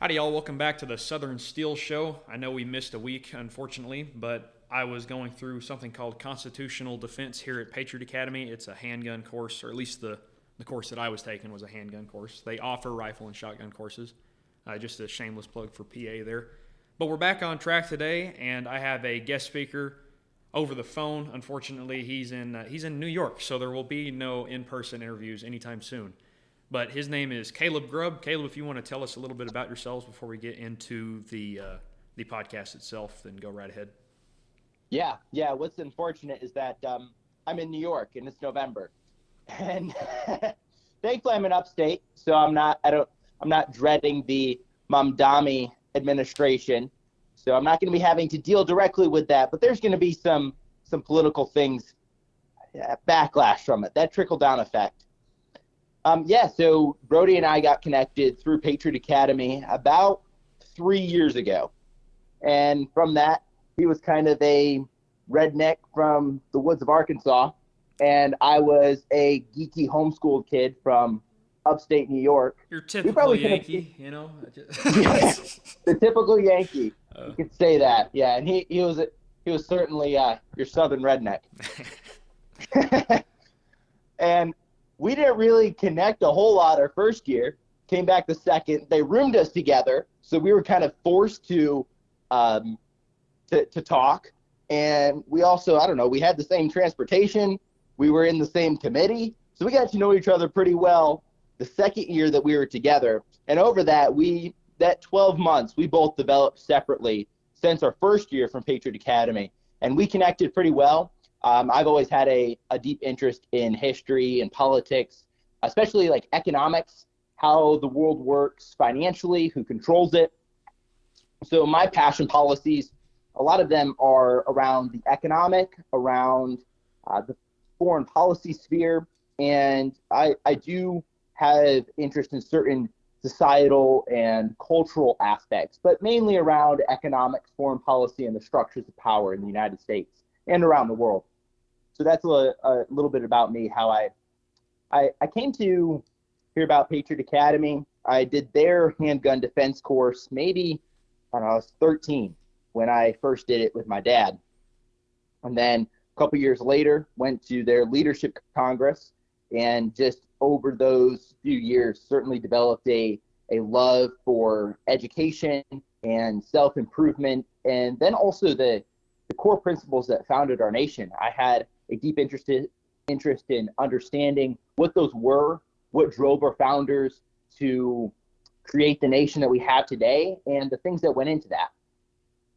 Howdy, y'all. Welcome back to the Southern Steel Show. I know we missed a week, unfortunately, but I was going through something called Constitutional Defense here at Patriot Academy. It's a handgun course, or at least the course that I was taking was a handgun course. They offer rifle and shotgun courses. Just a shameless plug for PA there. But we're back on track today, and I have a guest speaker over the phone. Unfortunately, he's in New York, so there will be no in-person interviews anytime soon. But his name is Caleb Grubb. Caleb, if you want to tell us a little bit about yourselves before we get into the podcast itself, then go right ahead. Yeah. What's unfortunate is that I'm in New York and it's November, and thankfully I'm in upstate, so I'm not dreading the Mamdani administration. So I'm not going to be having to deal directly with that. But there's going to be some political things, backlash from it, that trickle down effect. So Brody and I got connected through Patriot Academy about 3 years ago. And from that, he was kind of a redneck from the woods of Arkansas. And I was a geeky homeschooled kid from upstate New York. You're typical Yankee, you know? Yeah, the typical Yankee. You could say that. Yeah, and he was certainly your southern redneck. And we didn't really connect a whole lot our first year. Came back the second. They roomed us together, so we were kind of forced to talk. And we also, we had the same transportation. We were in the same committee, so we got to know each other pretty well the second year that we were together. And over that 12 months, we both developed separately since our first year from Patriot Academy, and we connected pretty well. I've always had a deep interest in history and politics, especially like economics, how the world works financially, who controls it. So my passion policies, a lot of them are around the economic, around the foreign policy sphere. And I do have interest in certain societal and cultural aspects, but mainly around economics, foreign policy, and the structures of power in the United States and around the world. So that's a little bit about me, how I came to hear about Patriot Academy. I did their handgun defense course maybe, I was 13 when I first did it with my dad. And then a couple years later, went to their leadership congress, and just over those few years certainly developed a love for education and self-improvement, and then also the core principles that founded our nation. I had a deep interest in understanding what those were, what drove our founders to create the nation that we have today, and the things that went into that.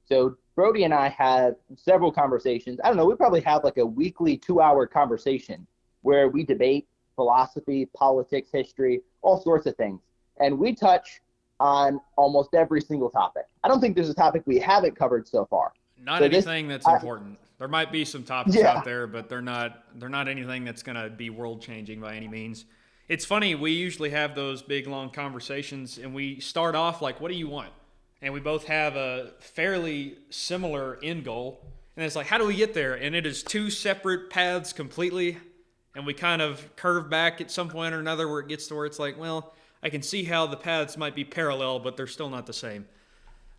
So Brody and I have several conversations. We probably have like a weekly 2-hour conversation where we debate philosophy, politics, history, all sorts of things. And we touch on almost every single topic. I don't think there's a topic we haven't covered so far. Not anything that's important. There might be some topics out there, but they're not anything that's going to be world-changing by any means. It's funny, we usually have those big, long conversations, and we start off like, what do you want? And we both have a fairly similar end goal. And it's like, how do we get there? And it is two separate paths completely, and we kind of curve back at some point or another where it gets to where it's like, well, I can see how the paths might be parallel, but they're still not the same.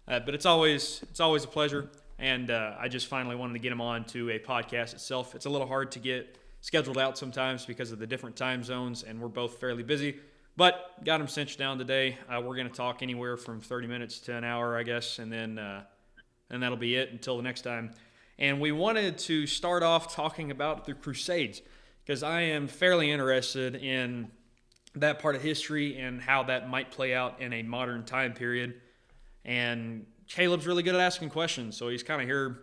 But it's always a pleasure. And I just finally wanted to get him on to a podcast itself. It's a little hard to get scheduled out sometimes because of the different time zones, and we're both fairly busy. But got him cinched down today. We're going to talk anywhere from 30 minutes to an hour, I guess, and then that'll be it until the next time. And we wanted to start off talking about the Crusades, because I am fairly interested in that part of history and how that might play out in a modern time period. And Caleb's really good at asking questions, so he's kind of here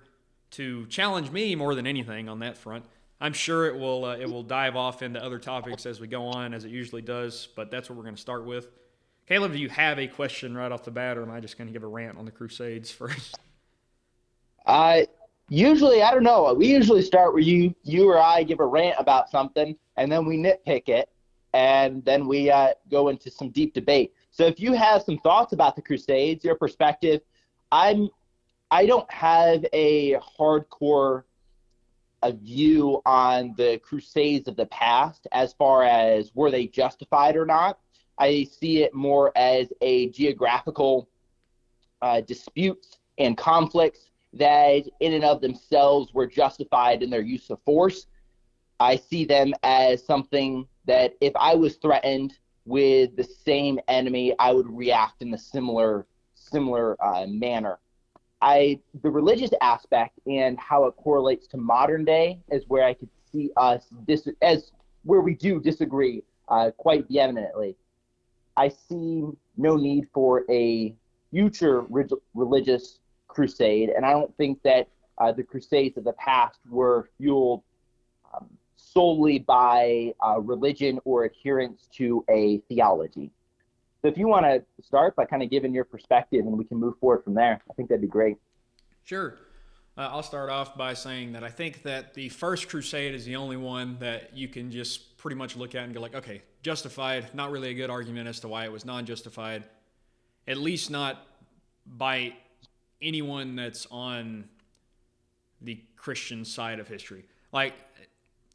to challenge me more than anything on that front. I'm sure it will dive off into other topics as we go on, as it usually does, but that's what we're going to start with. Caleb, do you have a question right off the bat, or am I just going to give a rant on the Crusades first? Usually, I don't know. We usually start where you or I give a rant about something, and then we nitpick it, and then we go into some deep debate. So if you have some thoughts about the Crusades, your perspective, I don't have a hardcore view on the Crusades of the past as far as were they justified or not. I see it more as a geographical disputes and conflicts that in and of themselves were justified in their use of force. I see them as something that if I was threatened with the same enemy, I would react in a similar manner. The religious aspect and how it correlates to modern day is where I could see us as where we do disagree quite vehemently. I see no need for a future religious crusade, and I don't think that the crusades of the past were fueled solely by religion or adherence to a theology. So if you want to start by kind of giving your perspective and we can move forward from there, I think that'd be great. Sure. I'll start off by saying that I think that the first crusade is the only one that you can just pretty much look at and go like, okay, justified, not really a good argument as to why it was non-justified, at least not by anyone that's on the Christian side of history. Like,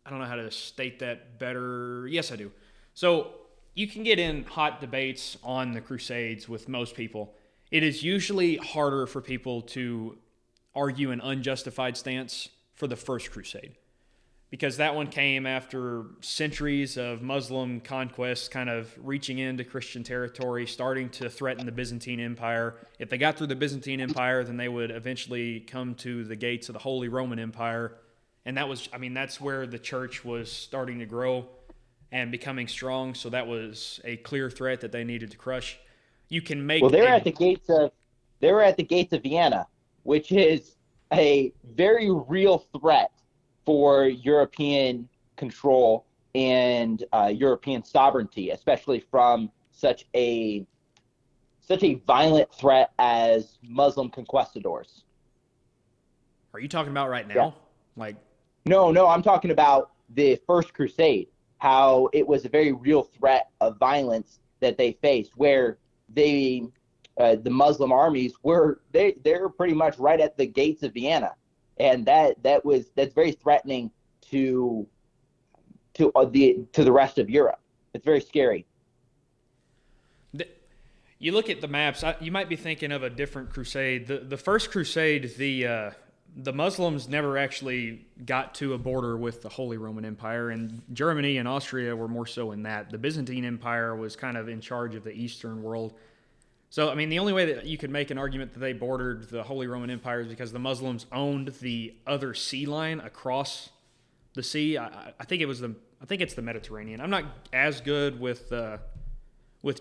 I don't know how to state that better. Yes, I do. So you can get in hot debates on the Crusades with most people. It is usually harder for people to argue an unjustified stance for the First Crusade, because that one came after centuries of Muslim conquest kind of reaching into Christian territory, starting to threaten the Byzantine Empire. If they got through the Byzantine Empire, then they would eventually come to the gates of the Holy Roman Empire. And that's where the church was starting to grow and becoming strong. So that was a clear threat that they needed to crush. You can make they were at the gates of Vienna, which is a very real threat for European control and European sovereignty, especially from such a violent threat as Muslim conquistadors. Are you talking about right now? Yeah. Like, no, I'm talking about the First Crusade, how it was a very real threat of violence that they faced, where the Muslim armies were pretty much right at the gates of Vienna, and that's very threatening to the rest of Europe. It's very scary. You look at the maps, you might be thinking of a different crusade. The First Crusade, the Muslims never actually got to a border with the Holy Roman Empire, and Germany and Austria were more so in that. The Byzantine Empire was kind of in charge of the Eastern world. So, the only way that you could make an argument that they bordered the Holy Roman Empire is because the Muslims owned the other sea line across the sea. I think it's the Mediterranean. I'm not as good with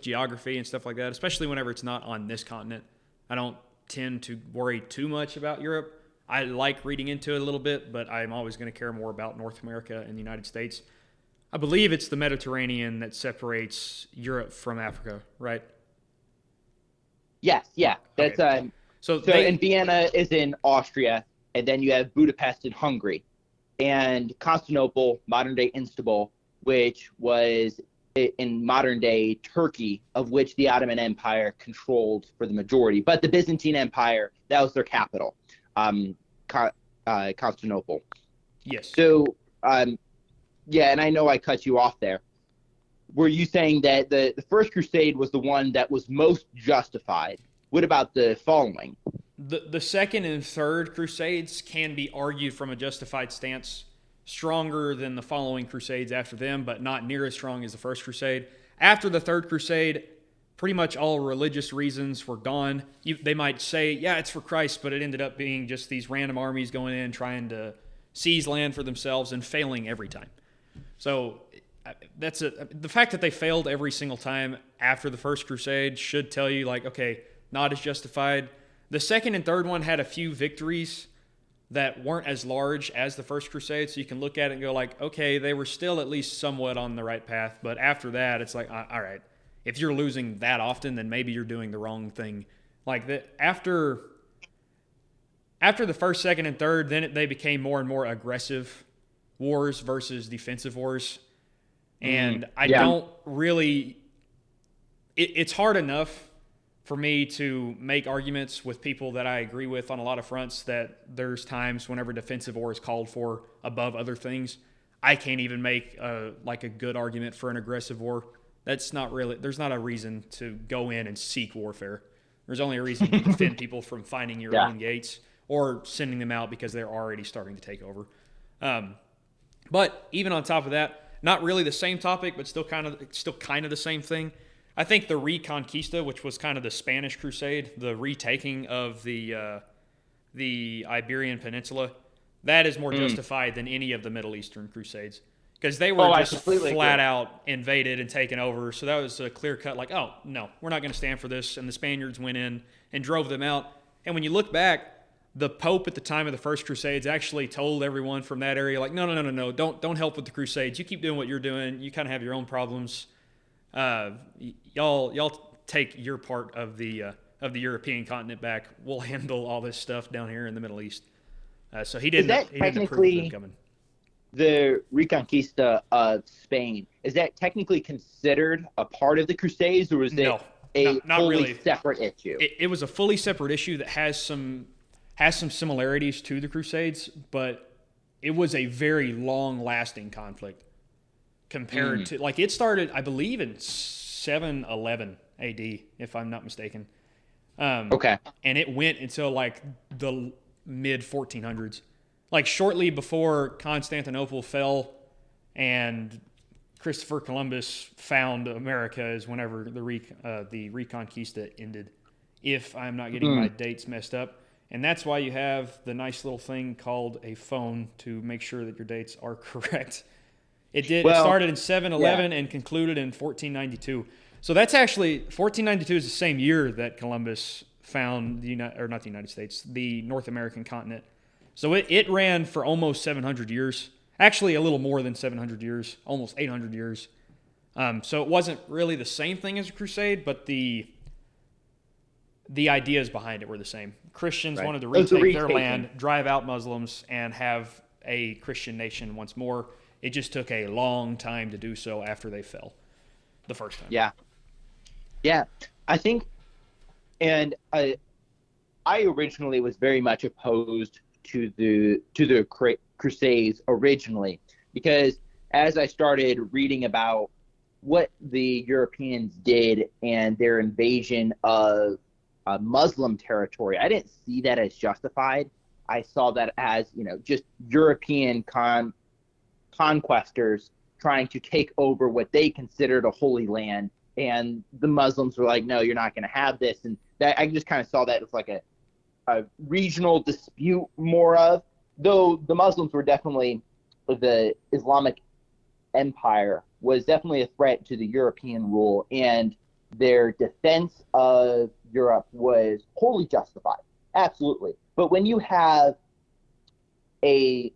geography and stuff like that, especially whenever it's not on this continent. I don't tend to worry too much about Europe. I like reading into it a little bit, but I'm always going to care more about North America and the United States. I believe it's the Mediterranean that separates Europe from Africa, right? Yes, yeah. That's okay. And Vienna is in Austria, and then you have Budapest in Hungary, and Constantinople, modern day Istanbul, which was in modern day Turkey, of which the Ottoman Empire controlled for the majority. But the Byzantine Empire, that was their capital, Constantinople. Yes. So, yeah, and I know I cut you off there. Were you saying that the First Crusade was the one that was most justified? What about the following? The Second and Third Crusades can be argued from a justified stance, stronger than the following Crusades after them, but not near as strong as the First Crusade. After the Third Crusade, pretty much all religious reasons were gone. They might say, yeah, it's for Christ, but it ended up being just these random armies going in, trying to seize land for themselves and failing every time. So the fact that they failed every single time after the First Crusade should tell you, like, okay, not as justified. The second and third one had a few victories that weren't as large as the First Crusade, so you can look at it and go like, okay, they were still at least somewhat on the right path, but after that, it's like, all right, if you're losing that often, then maybe you're doing the wrong thing. Like, after the first, second, and third, then they became more and more aggressive wars versus defensive wars. And I don't really... It's hard enough for me to make arguments with people that I agree with on a lot of fronts that there's times whenever defensive war is called for above other things. I can't even make a good argument for an aggressive war That's not really, there's not a reason to go in and seek warfare. There's only a reason to defend people from finding your own gates or sending them out because they're already starting to take over. But even on top of that, not really the same topic, but still kind of the same thing. I think the Reconquista, which was kind of the Spanish Crusade, the retaking of the Iberian Peninsula, that is more justified than any of the Middle Eastern Crusades. Because they were just flat out invaded and taken over. So that was a clear cut, like, oh, no, we're not going to stand for this. And the Spaniards went in and drove them out. And when you look back, the Pope at the time of the First Crusades actually told everyone from that area, like, no, don't help with the Crusades. You keep doing what you're doing. You kind of have your own problems. Y'all take your part of the European continent back. We'll handle all this stuff down here in the Middle East. So he didn't approve of them coming. The Reconquista of Spain, is that technically considered a part of the Crusades, or was it not fully really separate issue? It was a fully separate issue that has some similarities to the Crusades, but it was a very long-lasting conflict compared to, like, it started, I believe, in 711 AD, if I'm not mistaken. Okay. And it went until, like, the mid-1400s. Like, shortly before Constantinople fell and Christopher Columbus found America is whenever the Reconquista ended, if I'm not getting my dates messed up. And that's why you have the nice little thing called a phone to make sure that your dates are correct. It started in 711 and concluded in 1492. So that's actually, 1492 is the same year that Columbus found the North American continent. So it ran for almost 700 years. Actually, a little more than 700 years, almost 800 years. So it wasn't really the same thing as a crusade, but the ideas behind it were the same. Christians wanted to retake their land, drive out Muslims, and have a Christian nation once more. It just took a long time to do so after they fell the first time. Yeah. I think, and I originally was very much opposed to the Crusades originally, because as I started reading about what the Europeans did and their invasion of Muslim territory, I didn't see that as justified. I saw that as, just European conquestors trying to take over what they considered a holy land, and the Muslims were like, no, you're not going to have this. And that, I just kind of saw that as like a regional dispute more of, though the Muslims were definitely, the Islamic Empire was definitely a threat to the European rule, and their defense of Europe was wholly justified. Absolutely. But when you have a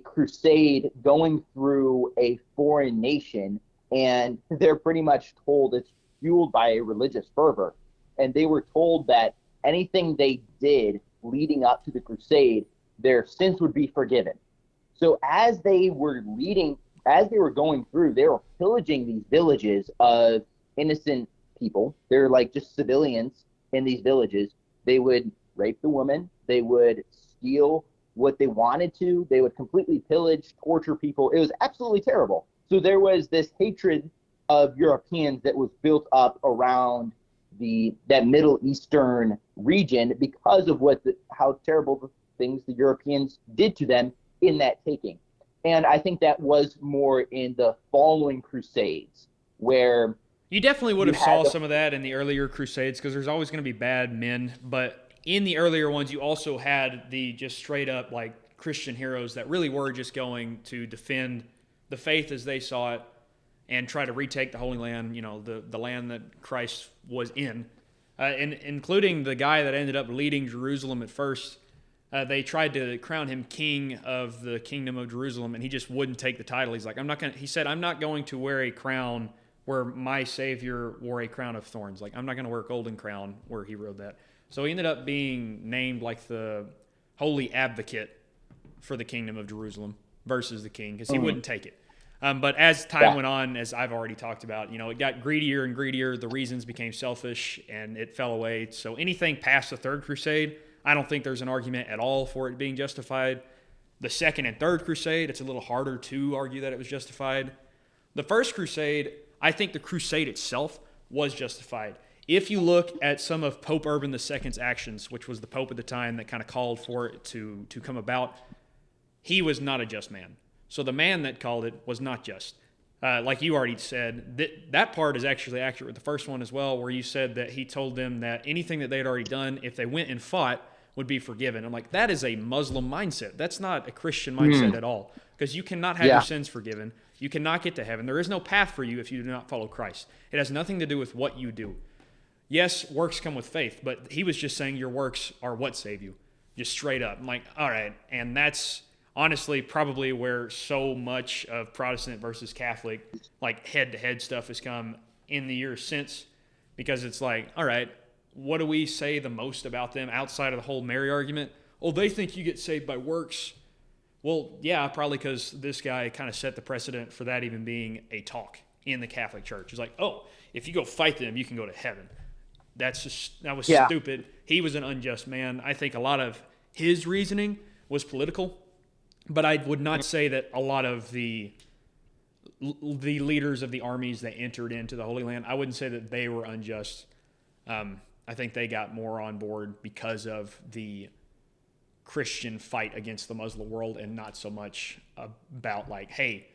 crusade going through a foreign nation, and they're pretty much told it's fueled by a religious fervor, and they were told that anything they did leading up to the crusade, their sins would be forgiven. So as they were going through, they were pillaging these villages of innocent people. They're like just civilians in these villages. They would rape the women. They would steal what they wanted to. They would completely pillage, torture people. It was absolutely terrible. So there was this hatred of Europeans that was built up around that Middle Eastern region because of how terrible the things the Europeans did to them in that taking. And I think that was more in the following Crusades, where you definitely would have saw some of that in the earlier Crusades, because there's always going to be bad men. But in the earlier ones, you also had the just straight up like Christian heroes that really were just going to defend the faith as they saw it and try to retake the Holy Land, the land that Christ was in, and including the guy that ended up leading Jerusalem at first. They tried to crown him king of the kingdom of Jerusalem, and he just wouldn't take the title. He's like, he said, I'm not going to wear a crown where my Savior wore a crown of thorns. Like, I'm not going to wear a golden crown where he rode that. So he ended up being named like the holy advocate for the kingdom of Jerusalem versus the king, because he wouldn't take it. But as time went on, as I've already talked about, it got greedier and greedier. The reasons became selfish, and it fell away. So anything past the Third Crusade, I don't think there's an argument at all for it being justified. The Second and Third Crusade, it's a little harder to argue that it was justified. The First Crusade, I think the crusade itself was justified. If you look at some of Pope Urban II's actions, which was the Pope at the time that kind of called for it to come about, he was not a just man. So the man that called it was not just. Like you already said, that part is actually accurate with the first one as well, where you said that he told them that anything that they had already done, if they went and fought, would be forgiven. I'm like, that is a Muslim mindset. That's not a Christian mindset at all, because you cannot have your sins forgiven. You cannot get to heaven. There is no path for you if you do not follow Christ. It has nothing to do with what you do. Yes, works come with faith, but he was just saying your works are what save you, just straight up. I'm like, all right, and that's honestly probably where so much of Protestant versus Catholic, like head-to-head stuff has come in the years since, because it's like, all right, what do we say the most about them outside of the whole Mary argument? Oh, they think you get saved by works. Well, yeah, probably because this guy kind of set the precedent for that even being a talk in the Catholic Church. It's like, oh, if you go fight them, you can go to heaven. That was stupid. He was an unjust man. I think a lot of his reasoning was political, but I would not say that a lot of the leaders of the armies that entered into the Holy Land, I wouldn't say that they were unjust. I think they got more on board because of the Christian fight against the Muslim world, and not so much about like, hey,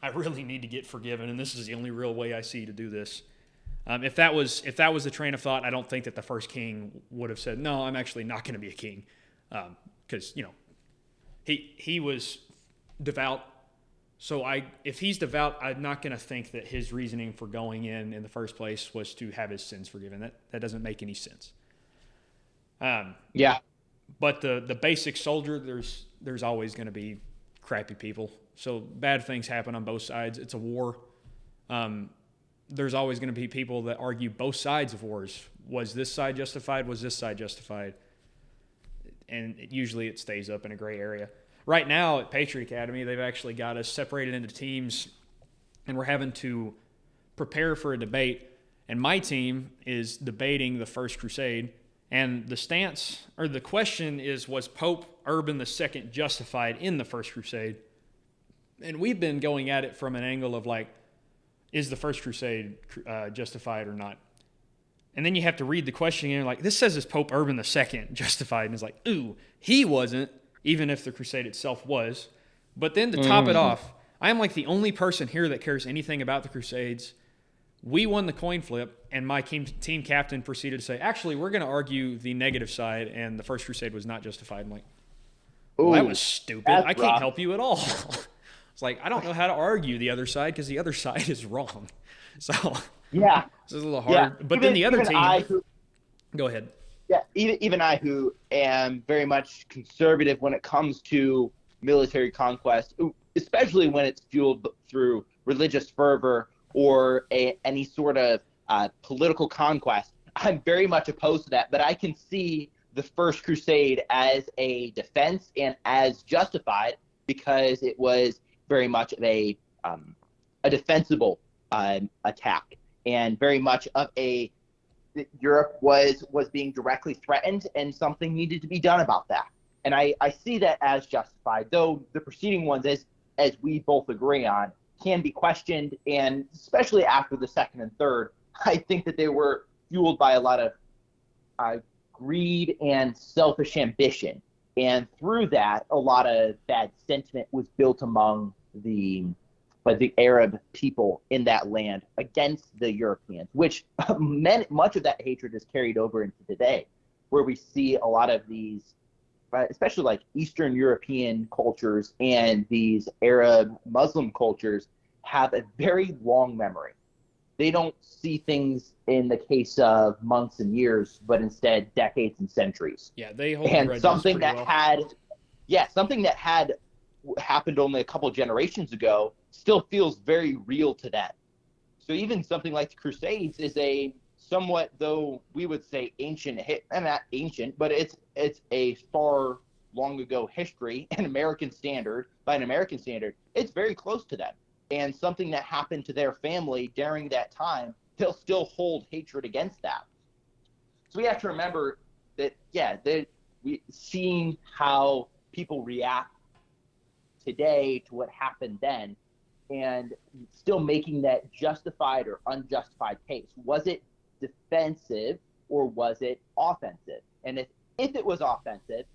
I really need to get forgiven, and this is the only real way I see to do this. If that was the train of thought, I don't think that the first king would have said, no, I'm actually not going to be a king, because he was devout. So if he's devout, I'm not going to think that his reasoning for going in the first place was to have his sins forgiven. That doesn't make any sense. But the basic soldier, there's always going to be crappy people. So bad things happen on both sides. It's a war. There's always going to be people that argue both sides of wars. Was this side justified? Was this side justified? And usually it stays up in a gray area. Right now at Patriot Academy, they've actually got us separated into teams, and we're having to prepare for a debate. And my team is debating the First Crusade. And the question is, was Pope Urban II justified in the First Crusade? And we've been going at it from an angle of like, is the First Crusade justified or not? And then you have to read the question and you're like, this says is Pope Urban II justified? And it's like, ooh, he wasn't, even if the crusade itself was. But then to top it off, I am like the only person here that cares anything about the Crusades. We won the coin flip, and my team captain proceeded to say, actually, we're going to argue the negative side, and the First Crusade was not justified. I'm like, well, that was stupid. I can't help you at all. It's like, I don't know how to argue the other side because the other side is wrong. So this is a little hard. Yeah. But then the other team. Go ahead. Yeah, even I, who am very much conservative when it comes to military conquest, especially when it's fueled through religious fervor or any sort of political conquest, I'm very much opposed to that. But I can see the First Crusade as a defense and as justified because it was very much of a defensible attack, and very much of a Europe was being directly threatened, and something needed to be done about that. And I see that as justified, though the preceding ones, as we both agree on, can be questioned, and especially after the second and third, I think that they were fueled by a lot of greed and selfish ambition. And through that, a lot of bad sentiment was built among the Arab people in that land against the Europeans, which much of that hatred is carried over into today, where we see a lot of these, especially like Eastern European cultures and these Arab Muslim cultures, have a very long memory. They don't see things in the case of months and years, but instead decades and centuries. Yeah, they hold and something that had happened only a couple generations ago still feels very real to them. So even something like the Crusades is a somewhat, though we would say ancient, and not ancient, but it's a far long ago history, by an American standard, it's very close to them. And something that happened to their family during that time, they'll still hold hatred against that. So we have to remember that, seeing how people react today to what happened then, and still making that justified or unjustified case. Was it defensive or was it offensive? And if it was offensive,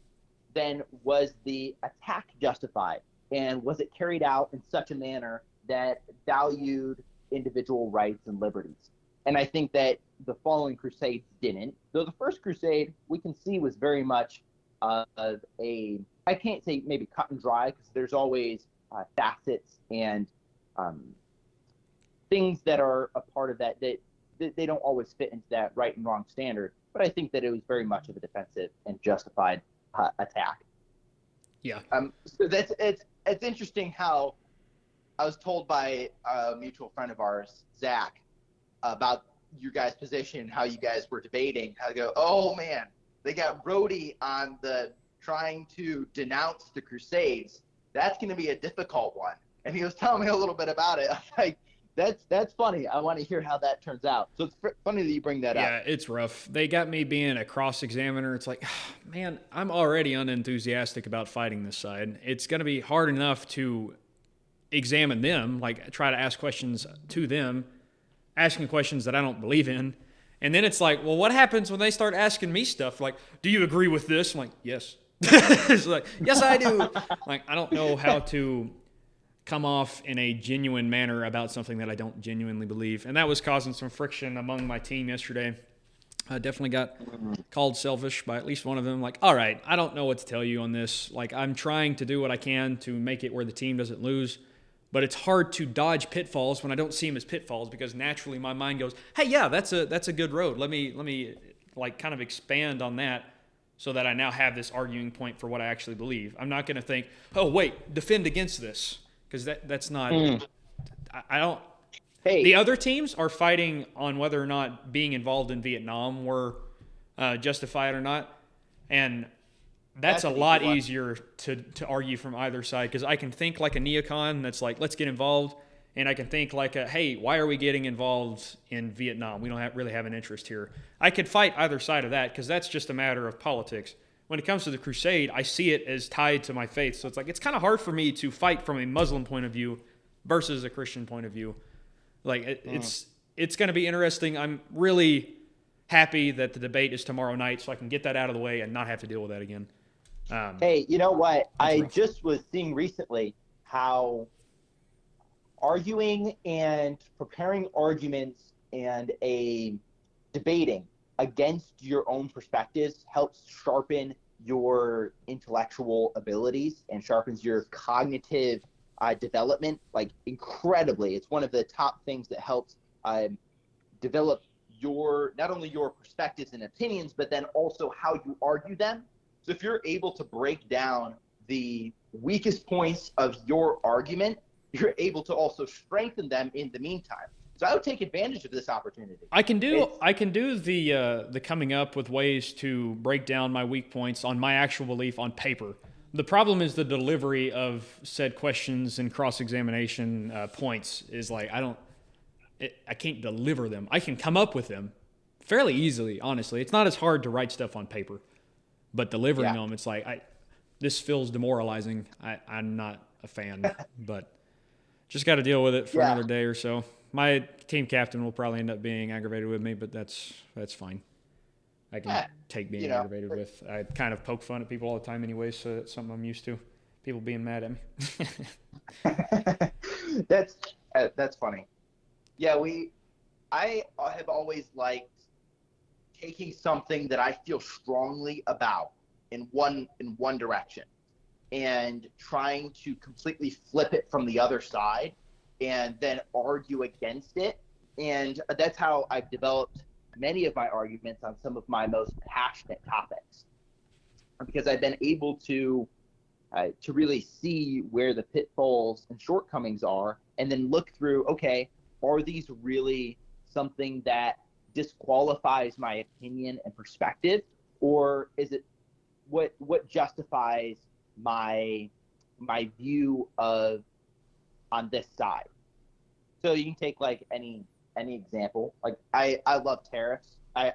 then was the attack justified? And was it carried out in such a manner that valued individual rights and liberties? And I think that the following crusades didn't. Though the first crusade, we can see, was very much of a, I can't say maybe cut and dry, because there's always facets and things that are a part of that they don't always fit into that right and wrong standard. But I think that it was very much of a defensive and justified attack. Yeah. So it's interesting how I was told by a mutual friend of ours, Zach, about your guys' position, how you guys were debating. I go, oh man, they got Brody on the trying to denounce the Crusades. That's going to be a difficult one. And he was telling me a little bit about it. I was like, that's funny. I want to hear how that turns out. So it's funny that you bring that up. Yeah, it's rough. They got me being a cross-examiner. It's like, man, I'm already unenthusiastic about fighting this side. It's going to be hard enough to examine them, like try to ask questions to them, asking questions that I don't believe in. And then it's like, well, what happens when they start asking me stuff like, do you agree with this? I'm like, yes. It's like, yes, I do. Like, I don't know how to come off in a genuine manner about something that I don't genuinely believe. And that was causing some friction among my team yesterday. I definitely got called selfish by at least one of them. Like, all right, I don't know what to tell you on this. Like, I'm trying to do what I can to make it where the team doesn't lose. But it's hard to dodge pitfalls when I don't see them as pitfalls, because naturally my mind goes, hey, yeah, that's a good road. Let me like kind of expand on that so that I now have this arguing point for what I actually believe. I'm not going to think, oh, wait, defend against this. Because that's not I don't – the other teams are fighting on whether or not being involved in Vietnam were justified or not. And that's a lot easier to argue from either side, because I can think like a neocon that's like, let's get involved. And I can think like, hey, why are we getting involved in Vietnam? We don't really have an interest here. I could fight either side of that, because that's just a matter of politics. When it comes to the crusade, I see it as tied to my faith. So it's like, it's kind of hard for me to fight from a Muslim point of view versus a Christian point of view. Like, it's going to be interesting. I'm really happy that the debate is tomorrow night, so I can get that out of the way and not have to deal with that again. Hey, you know what? I rough. Just was seeing recently how arguing and preparing arguments and debating against your own perspectives helps sharpen your intellectual abilities and sharpens your cognitive development, like, incredibly. It's one of the top things that helps develop not only your perspectives and opinions, but then also how you argue them. So if you're able to break down the weakest points of your argument, you're able to also strengthen them in the meantime. So I would take advantage of this opportunity. I can do the coming up with ways to break down my weak points on my actual belief on paper. The problem is the delivery of said questions and cross-examination points is like, I can't deliver them. I can come up with them fairly easily, honestly. It's not as hard to write stuff on paper, but delivering them, it's like, this feels demoralizing. I'm not a fan, but just got to deal with it for another day or so. My team captain will probably end up being aggravated with me, but that's fine. I can take being aggravated with. I kind of poke fun at people all the time anyway, so that's something I'm used to. People being mad at me. That's funny. Yeah, I have always liked taking something that I feel strongly about in one direction and trying to completely flip it from the other side and then argue against it. And that's how I've developed many of my arguments on some of my most passionate topics, because I've been able to really see where the pitfalls and shortcomings are, and then look through, okay, are these really something that disqualifies my opinion and perspective, or is it what justifies my view of on this side? So you can take like any example. Like I love tariffs. I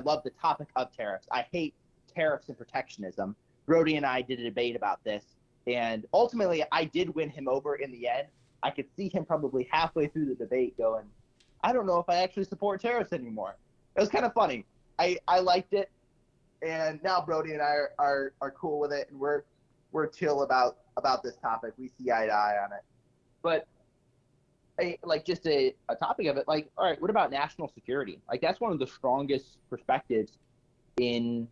love the topic of tariffs. I hate tariffs and protectionism. Brody and I did a debate about this, and ultimately I did win him over in the end. I could see him probably halfway through the debate going, I don't know if I actually support tariffs anymore. It was kind of funny. I liked it, and now Brody and I are cool with it, and we're chill about this topic. We see eye to eye on it. But just a topic of it, like, all right, what about national security? Like, that's one of the strongest perspectives in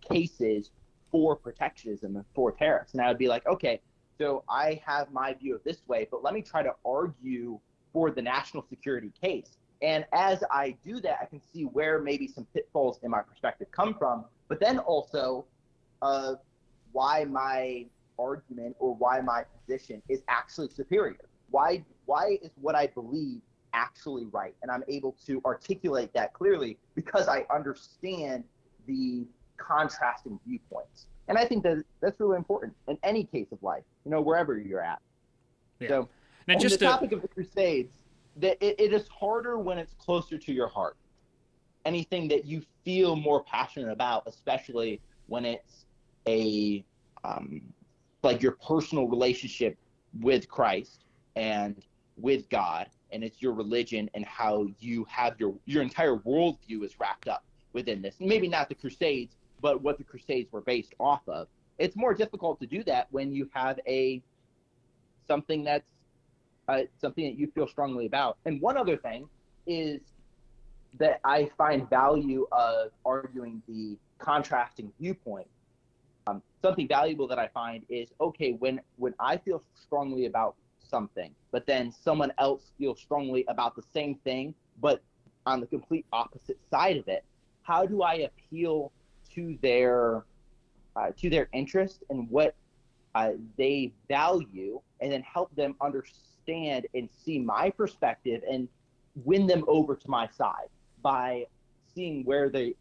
cases for protectionism and for tariffs. And I would be like, okay, so I have my view of this way, but let me try to argue for the national security case. And as I do that, I can see where maybe some pitfalls in my perspective come from, but then also why my argument or why my position is actually superior. Why is what I believe actually right? And I'm able to articulate that clearly because I understand the contrasting viewpoints. And I think that's really important in any case of life, wherever you're at. Yeah. So, now, on just the topic of the Crusades, that it is harder when it's closer to your heart. Anything that you feel more passionate about, especially when it's like your personal relationship with Christ and with God, and it's your religion and how you have your entire worldview is wrapped up within this. Maybe not the Crusades, but what the Crusades were based off of. It's more difficult to do that when you have something that you feel strongly about. And one other thing is that I find value of arguing the contrasting viewpoint. Something valuable that I find is, okay, when I feel strongly about something, but then someone else feels strongly about the same thing, but on the complete opposite side of it, how do I appeal to their interest and what they value, and then help them understand and see my perspective and win them over to my side by seeing where they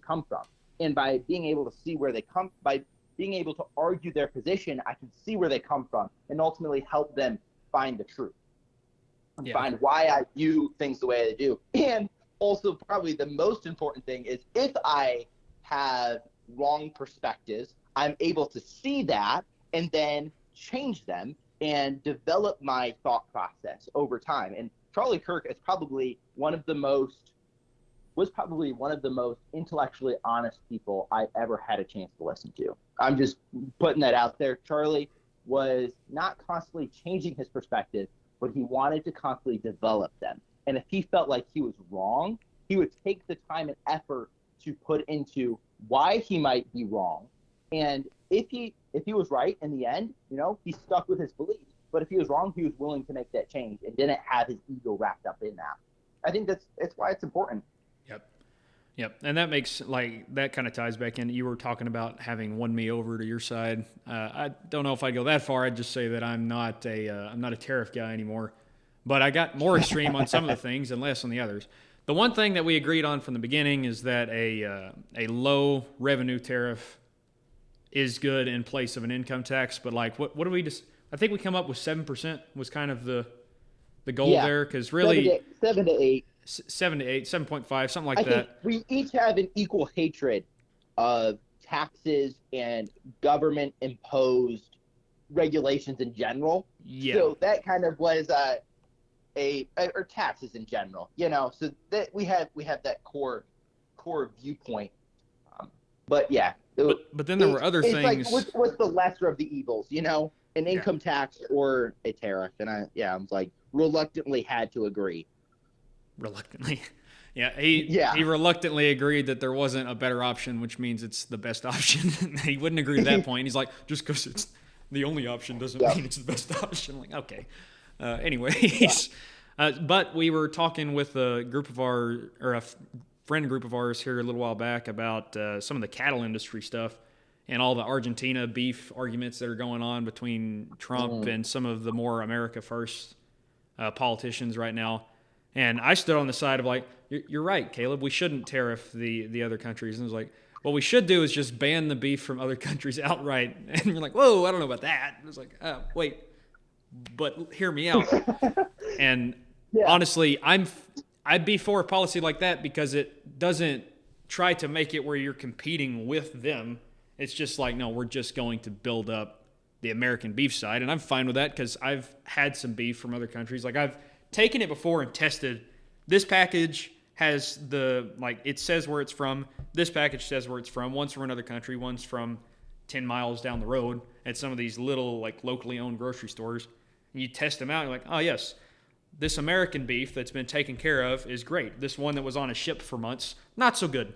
come from, and by being able to see where they come, by being able to argue their position, I can see where they come from and ultimately help them find the truth, find why I view things the way I do. And also, probably the most important thing is, if I have wrong perspectives, I'm able to see that and then change them and develop my thought process over time. And Charlie Kirk is probably one of the most intellectually honest people I ever had a chance to listen to. I'm just putting that out there. Charlie was not constantly changing his perspective, but he wanted to constantly develop them. And if he felt like he was wrong, he would take the time and effort to put into why he might be wrong. And if he was right in the end, he stuck with his beliefs. But if he was wrong, he was willing to make that change and didn't have his ego wrapped up in that. I think that's why it's important. Yep. And that makes, that kind of ties back in. You were talking about having won me over to your side. I don't know if I'd go that far. I'd just say that I'm not a tariff guy anymore. But I got more extreme on some of the things and less on the others. The one thing that we agreed on from the beginning is that a low revenue tariff is good in place of an income tax. But what do we just? I think we come up with 7% was kind of the goal there, because really 7 to 8. 7 to 8, 7.5, something like I that. think we each have an equal hatred of taxes and government imposed regulations in general. Yeah. So that kind of was or taxes in general, so that we have that core viewpoint. But yeah. But then there were other things. Like, what's the lesser of the evils, an income tax or a tariff? And I was like, reluctantly had to agree. Reluctantly. He reluctantly agreed that there wasn't a better option, which means it's the best option. He wouldn't agree to that point. He's like, just because it's the only option doesn't mean it's the best option. I'm like, okay. Anyways, but we were talking with a friend group of ours here a little while back about some of the cattle industry stuff and all the Argentina beef arguments that are going on between Trump and some of the more America First politicians right now. And I stood on the side of like, you're right, Caleb, we shouldn't tariff the other countries. And I was like, what we should do is just ban the beef from other countries outright. And you're like, whoa, I don't know about that. And I was like, oh, wait, but hear me out. And honestly, I'd be for a policy like that because it doesn't try to make it where you're competing with them. It's just like, no, we're just going to build up the American beef side, and I'm fine with that because I've had some beef from other countries. Like I've taken it before and tested. This package has it says where it's from. This package says where it's from. One's from another country. One's from 10 miles down the road at some of these little locally owned grocery stores. And you test them out. You're like, oh yes, this American beef that's been taken care of is great. This one that was on a ship for months, not so good.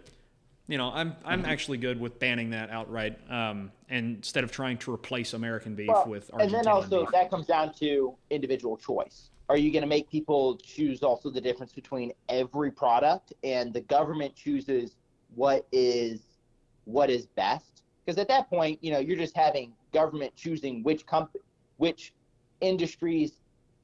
I'm actually good with banning that outright, and instead of trying to replace American beef with Argentinian beef. And then also that comes down to individual choice. Are you going to make people choose also the difference between every product, and the government chooses what is best? Because at that point, you're just having government choosing which industries,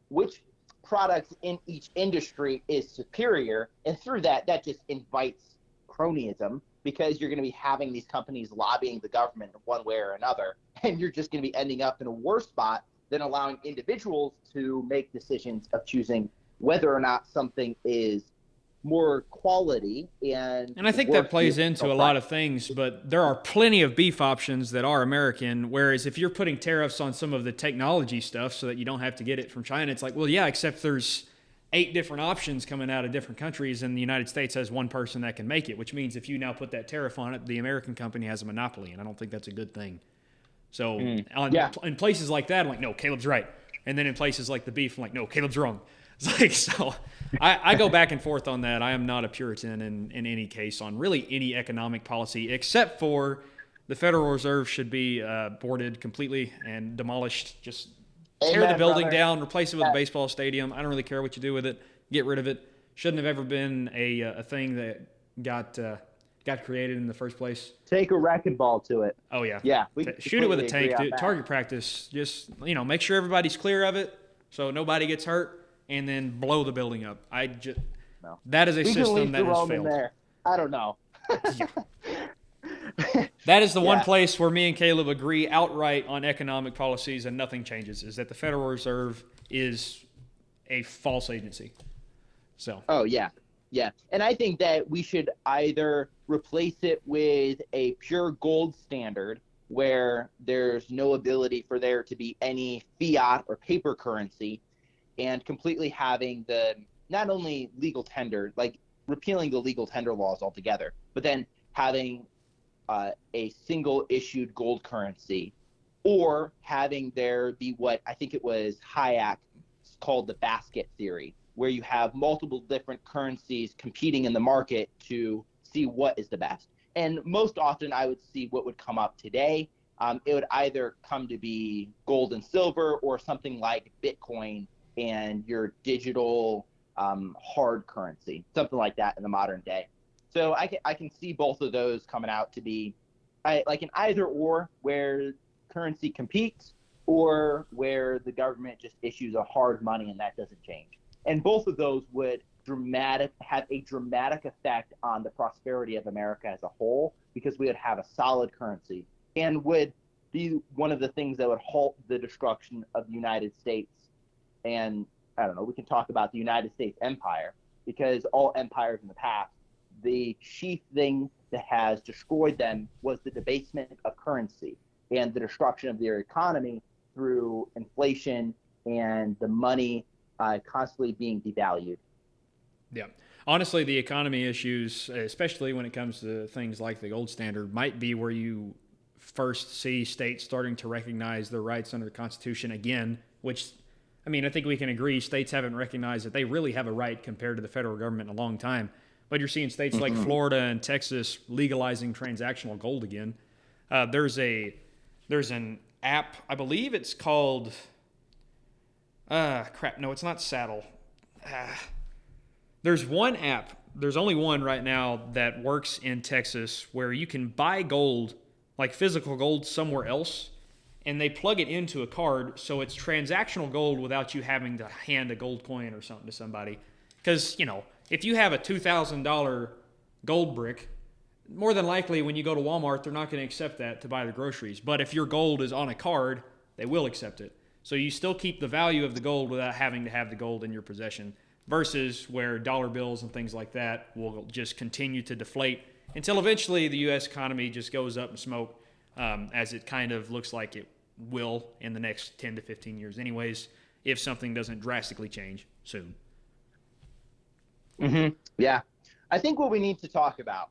which products in each industry is superior, and through that just invites cronyism, because you're going to be having these companies lobbying the government one way or another, and you're just going to be ending up in a worse spot than allowing individuals to make decisions of choosing whether or not something is more quality. And I think that plays into a lot of things, but there are plenty of beef options that are American, whereas if you're putting tariffs on some of the technology stuff so that you don't have to get it from China, it's like, well, yeah, except there's 8 different options coming out of different countries, and the United States has one person that can make it, which means if you now put that tariff on it, the American company has a monopoly, and I don't think that's a good thing. So in places like that, I'm like, no, Caleb's right. And then in places like the beef, I'm like, no, Caleb's wrong. It's like, so I go back and forth on that. I am not a Puritan in any case on really any economic policy, except for the Federal Reserve should be boarded completely and demolished. Just tear the building down, replace it with a baseball stadium. I don't really care what you do with it. Get rid of it. Shouldn't have ever been a thing that got created in the first place. Take a racquetball to it. Oh, yeah. Yeah. Shoot it with a tank. Target practice. Just, make sure everybody's clear of it so nobody gets hurt, and then blow the building up. That is a system that has failed. There. I don't know. That is the one place where me and Caleb agree outright on economic policies and nothing changes, is that the Federal Reserve is a false agency. So. Oh, yeah. Yeah. And I think that we should either replace it with a pure gold standard where there's no ability for there to be any fiat or paper currency, and completely having the not only legal tender, like repealing the legal tender laws altogether, but then having a single issued gold currency, or having there be what I think it was Hayek called the basket theory, where you have multiple different currencies competing in the market to see what is the best. And most often I would see what would come up today. It would either come to be gold and silver, or something like Bitcoin and your digital hard currency, something like that in the modern day. So I can see both of those coming out to be like an either or, where currency competes, or where the government just issues a hard money and that doesn't change. And both of those would have a dramatic effect on the prosperity of America as a whole, because we would have a solid currency, and would be one of the things that would halt the destruction of the United States. And I don't know, we can talk about the United States empire, because all empires in the past, the chief thing that has destroyed them was the debasement of currency and the destruction of their economy through inflation and the money constantly being devalued. Yeah. Honestly, the economy issues, especially when it comes to things like the gold standard, might be where you first see states starting to recognize their rights under the Constitution again, which, I mean, I think we can agree states haven't recognized that they really have a right compared to the federal government in a long time. But you're seeing states like Florida and Texas legalizing transactional gold again. There's an app, I believe it's called, no, it's not Saddle. There's one app, there's only one right now that works in Texas where you can buy gold, like physical gold, somewhere else, and they plug it into a card, so it's transactional gold without you having to hand a gold coin or something to somebody. Because, if you have a $2,000 gold brick, more than likely when you go to Walmart, they're not going to accept that to buy the groceries. But if your gold is on a card, they will accept it. So you still keep the value of the gold without having to have the gold in your possession, versus where dollar bills and things like that will just continue to deflate until eventually the U.S. economy just goes up in smoke, as it kind of looks like will in the next 10 to 15 years anyways, if something doesn't drastically change soon. Yeah. I think what we need to talk about,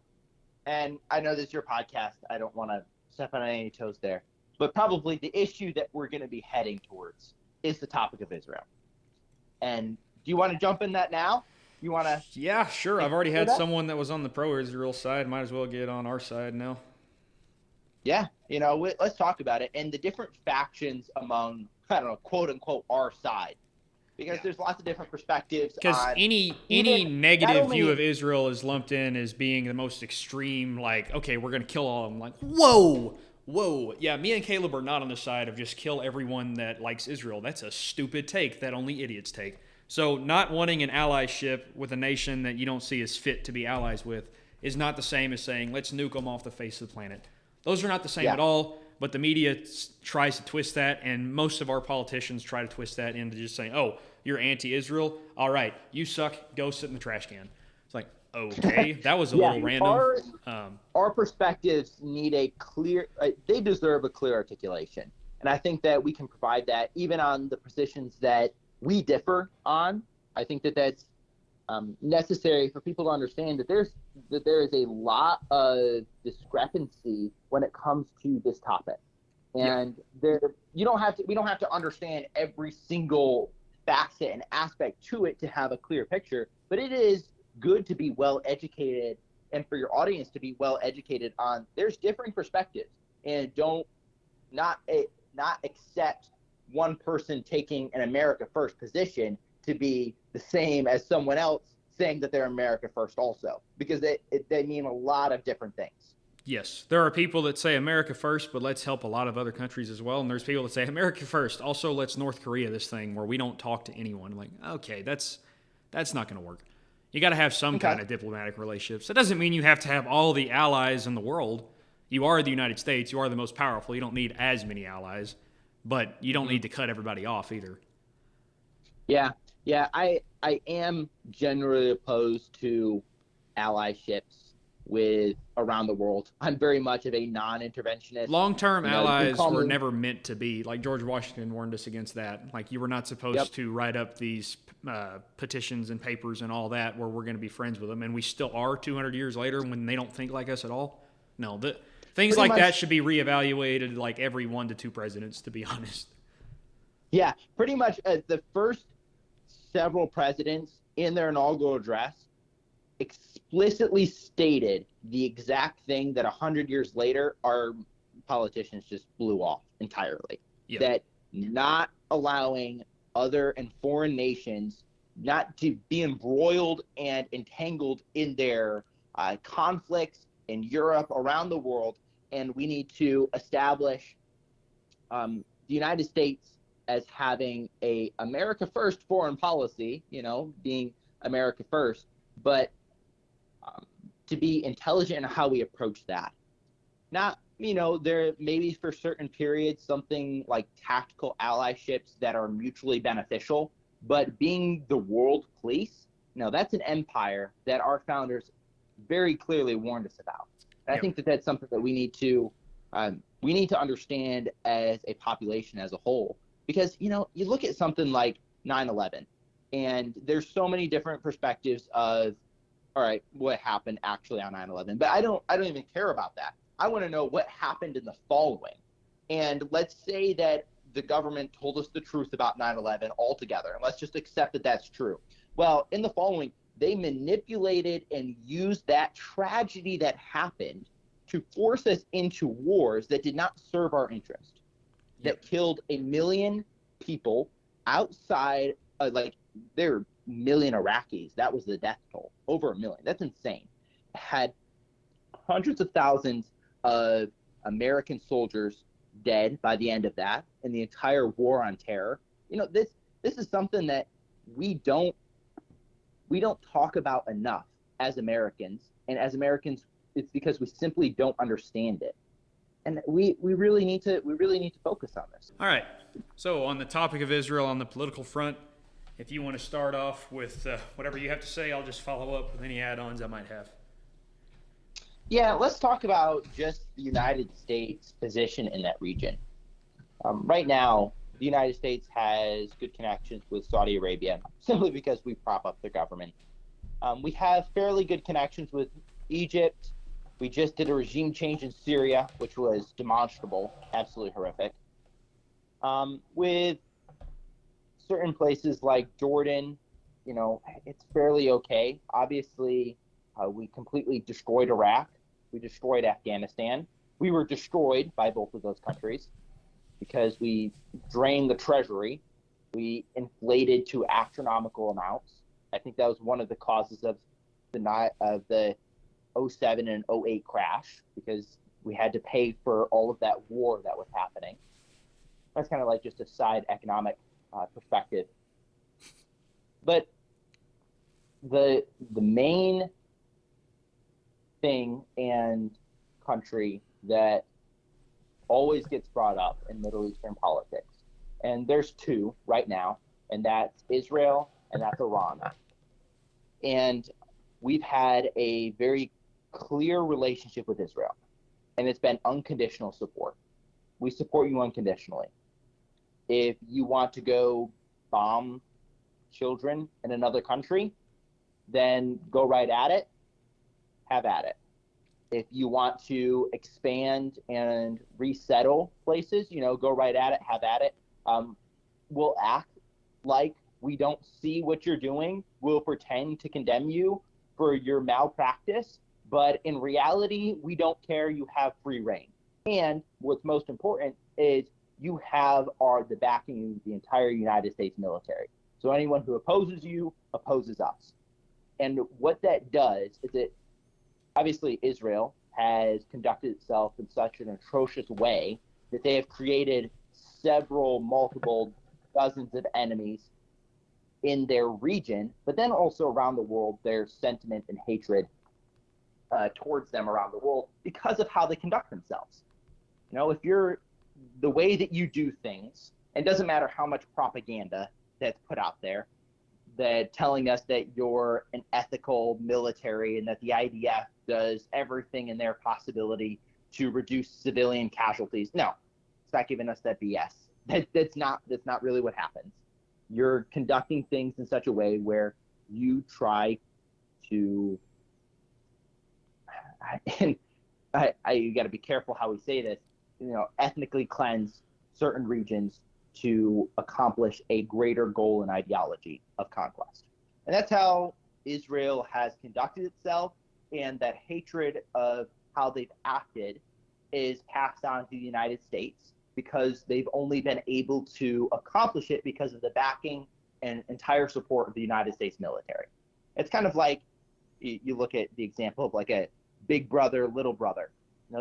and I know this is your podcast, I don't want to step on any toes there, but probably the issue that we're going to be heading towards is the topic of Israel. And do you want to jump in that now? You want to? Yeah, sure. I've already had someone that was on the pro-Israel side. Might as well get on our side now. Yeah, let's talk about it and the different factions among, I don't know, quote unquote, our side. Because there's lots of different perspectives. Because any negative view of Israel is lumped in as being the most extreme, like, okay, we're going to kill all of them. Like, whoa. Yeah, me and Caleb are not on the side of just kill everyone that likes Israel. That's a stupid take that only idiots take. So not wanting an allyship with a nation that you don't see as fit to be allies with is not the same as saying, let's nuke them off the face of the planet. Those are not the same at all. But the media tries to twist that, and most of our politicians try to twist that into just saying, oh, you're anti-Israel? All right, you suck. Go sit in the trash can. It's like, okay, that was a little random. Our perspectives need a clear they deserve a clear articulation. And I think that we can provide that even on the positions that we differ on. I think that that's necessary for people to understand that there is a lot of discrepancy when it comes to this topic, and we don't have to understand every single facet and aspect to it to have a clear picture. But it is good to be well educated, and for your audience to be well educated on there's differing perspectives, and not accept one person taking an America First position to be the same as someone else saying that they're America First also, because they mean a lot of different things. Yes, there are people that say America first, but let's help a lot of other countries as well. And there's people that say America first, also let's North Korea this thing where we don't talk to anyone. I'm like, okay, that's not going to work. You got to have some kind of diplomatic relationships. That doesn't mean you have to have all the allies in the world. You are the United States. You are the most powerful. You don't need as many allies, but you don't need to cut everybody off either. Yeah, I am generally opposed to allyships with around the world. I'm very much of a non-interventionist. Long-term allies were never meant to be. Like George Washington warned us against that. Like you were not supposed to write up these petitions and papers and all that where we're going to be friends with them, and we still are 200 years later when they don't think like us at all. No, things like that should be reevaluated like every 1 to 2 presidents, to be honest. Yeah, pretty much the first several presidents in their inaugural address explicitly stated the exact thing that 100 years later our politicians just blew off entirely. Yep. That not allowing other and foreign nations not to be embroiled and entangled in their conflicts in Europe, around the world, and we need to establish the United States as having a America First foreign policy, being America First, but to be intelligent in how we approach that. Not, there maybe for certain periods something like tactical allyships that are mutually beneficial, but being the world police, that's an empire that our founders very clearly warned us about. And I think that that's something that we need to understand as a population as a whole. Because, you look at something like 9/11, and there's so many different perspectives of, all right, what happened actually on 9/11. But I don't even care about that. I want to know what happened in the following. And let's say that the government told us the truth about 9/11 altogether, and let's just accept that that's true. Well, in the following, they manipulated and used that tragedy that happened to force us into wars that did not serve our interest. That killed 1 million people outside, there were 1 million Iraqis. That was the death toll. Over 1 million. That's insane. Had hundreds of thousands of American soldiers dead by the end of that, and the entire war on terror. This is something that we don't talk about enough as Americans, and as Americans, it's because we simply don't understand it. And we really need to focus on this. All right. So on the topic of Israel on the political front, if you want to start off with whatever you have to say, I'll just follow up with any add-ons I might have. Yeah, let's talk about just the United States' position in that region. Right now, the United States has good connections with Saudi Arabia simply because we prop up their government. We have fairly good connections with Egypt. We just did a regime change in Syria, which was demonstrable, absolutely horrific. With certain places like Jordan, it's fairly okay. Obviously, we completely destroyed Iraq. We destroyed Afghanistan. We were destroyed by both of those countries because we drained the treasury. We inflated to astronomical amounts. I think that was one of the causes of the '07 and '08 crash, because we had to pay for all of that war that was happening. That's kind of like just a side economic perspective. But the main thing and country that always gets brought up in Middle Eastern politics, and there's two right now, and that's Israel and that's Iran. And we've had a very clear relationship with Israel, and it's been unconditional support. We support you unconditionally. If you want to go bomb children in another country, then go right at it, have at it. If you want to expand and resettle places, go right at it, have at it. We'll act like we don't see what you're doing. We'll pretend to condemn you for your malpractice, but in reality, we don't care. You have free reign. And what's most important is you have the backing of the entire United States military. So anyone who opposes you opposes us. And what that does is obviously Israel has conducted itself in such an atrocious way that they have created multiple dozens of enemies in their region, but then also around the world. There's sentiment and hatred towards them around the world because of how they conduct themselves. If you're the way that you do things, and it doesn't matter how much propaganda that's put out there, that telling us that you're an ethical military and that the IDF does everything in their possibility to reduce civilian casualties. No, it's not giving us that BS. That's not really what happens. You're conducting things in such a way where you try to, and you got to be careful how we say this, ethnically cleanse certain regions to accomplish a greater goal and ideology of conquest. And that's how Israel has conducted itself, and that hatred of how they've acted is passed on to the United States because they've only been able to accomplish it because of the backing and entire support of the United States military. It's kind of like you look at the example of like a big brother, little brother.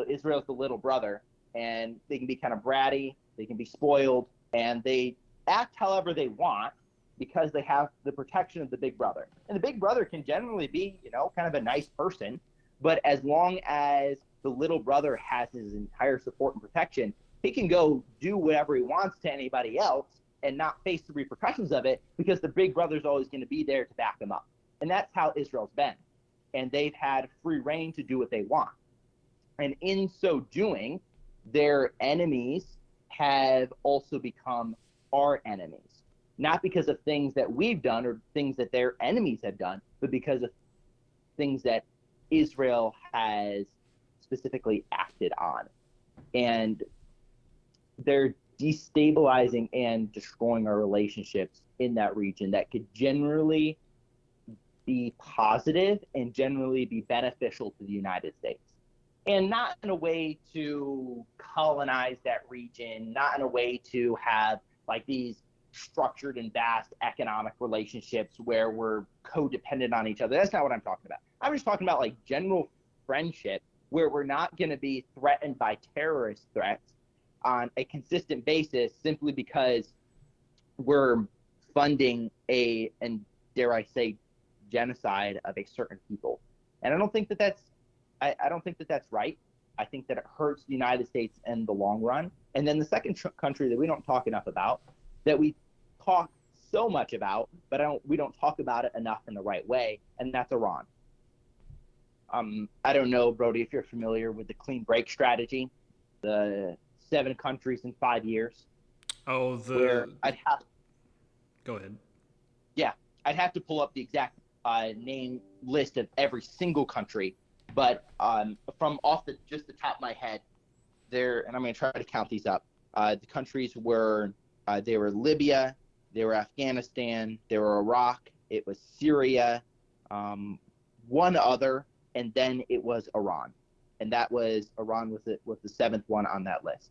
Israel's the little brother, and they can be kind of bratty, they can be spoiled, and they act however they want because they have the protection of the big brother. And the big brother can generally be, kind of a nice person, but as long as the little brother has his entire support and protection, he can go do whatever he wants to anybody else and not face the repercussions of it because the big brother's always going to be there to back him up. And that's how Israel's been. And they've had free reign to do what they want. And in so doing, their enemies have also become our enemies, not because of things that we've done or things that their enemies have done, but because of things that Israel has specifically acted on. And they're destabilizing and destroying our relationships in that region that could generally be positive and generally be beneficial to the United States. And not in a way to colonize that region, not in a way to have like these structured and vast economic relationships where we're codependent on each other. That's not what I'm talking about. I'm just talking about like general friendship where we're not going to be threatened by terrorist threats on a consistent basis simply because we're funding and dare I say, genocide of a certain people. And I don't think that that's right. I think that it hurts the United States in the long run. And then the second country that we don't talk enough about, that we talk so much about, but we don't talk about it enough in the right way, and that's Iran. I don't know, Brody, if you're familiar with the clean break strategy, the 7 countries in 5 years. Oh, where I'd have go ahead. yeah, I'd have to pull up the exact name list of every single country, but from off just the top of my head, there, and I'm going to try to count these up. The countries were they were Libya, they were Afghanistan, they were Iraq, it was Syria, um, one other, and then it was Iran, and that was Iran was the seventh one on that list.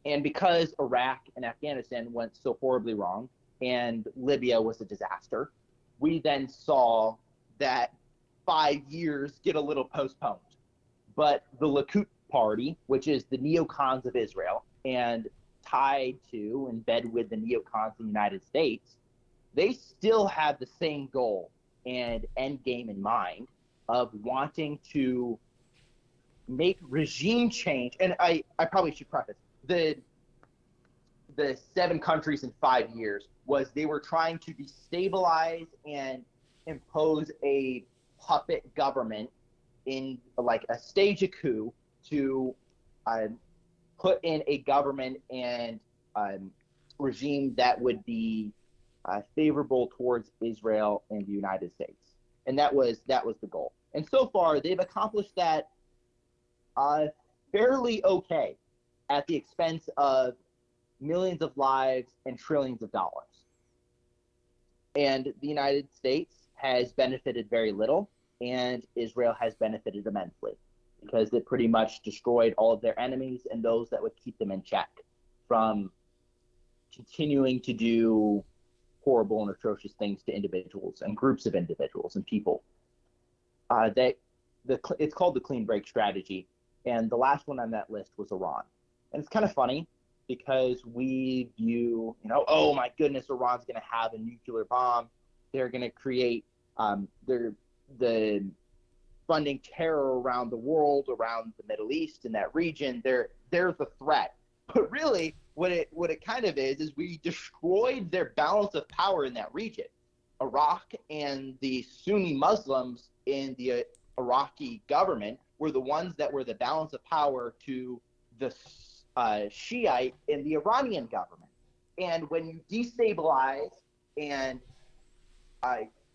And because Iraq and Afghanistan went so horribly wrong, and Libya was a disaster, we then saw that 5 years get a little postponed. But the Likud party, which is the neocons of Israel and tied to and bed with the neocons in the United States, they still have the same goal and end game in mind of wanting to make regime change. And I probably should preface the 7 countries in 5 years was they were trying to destabilize and impose a puppet government in like a stage a coup to put in a government and regime that would be favorable towards Israel and the United States, and that was the goal. And so far, they've accomplished that fairly okay at the expense of millions of lives and trillions of dollars. And the United States has benefited very little, and Israel has benefited immensely because it pretty much destroyed all of their enemies and those that would keep them in check from continuing to do horrible and atrocious things to individuals and groups of individuals and people. It's called the clean break strategy, and the last one on that list was Iran. And it's kind of funny because we view, oh my goodness, Iran's going to have a nuclear bomb. They're going to create the funding terror around the world, around the Middle East, in that region. They're the threat. But really, what it kind of is we destroyed their balance of power in that region. Iraq and the Sunni Muslims in the Iraqi government were the ones that were the balance of power to the Shiite in the Iranian government. And when you destabilize and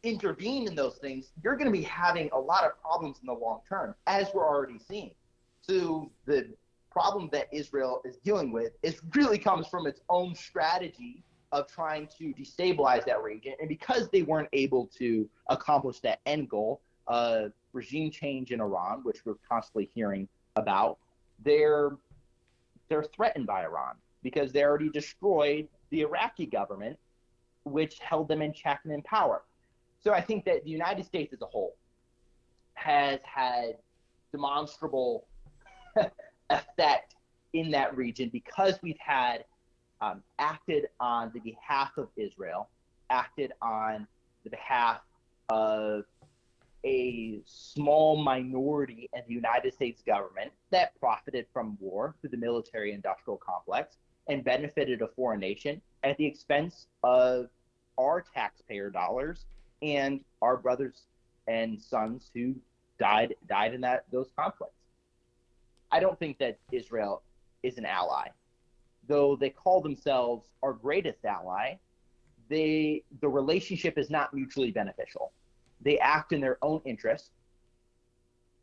intervene in those things, you're going to be having a lot of problems in the long term, as we're already seeing. So the problem that Israel is dealing with really comes from its own strategy of trying to destabilize that region. And because they weren't able to accomplish that end goal of regime change in Iran, which we're constantly hearing about, they're threatened by Iran because they already destroyed the Iraqi government, which held them in check and in power. So I think that the United States as a whole has had demonstrable effect in that region because we've had acted on the behalf of Israel, acted on the behalf of a small minority in the United States government that profited from war through the military-industrial complex and benefited a foreign nation at the expense of our taxpayer dollars and our brothers and sons who died in those conflicts. I don't think that Israel is an ally, though they call themselves our greatest ally. The relationship is not mutually beneficial. They act in their own interest,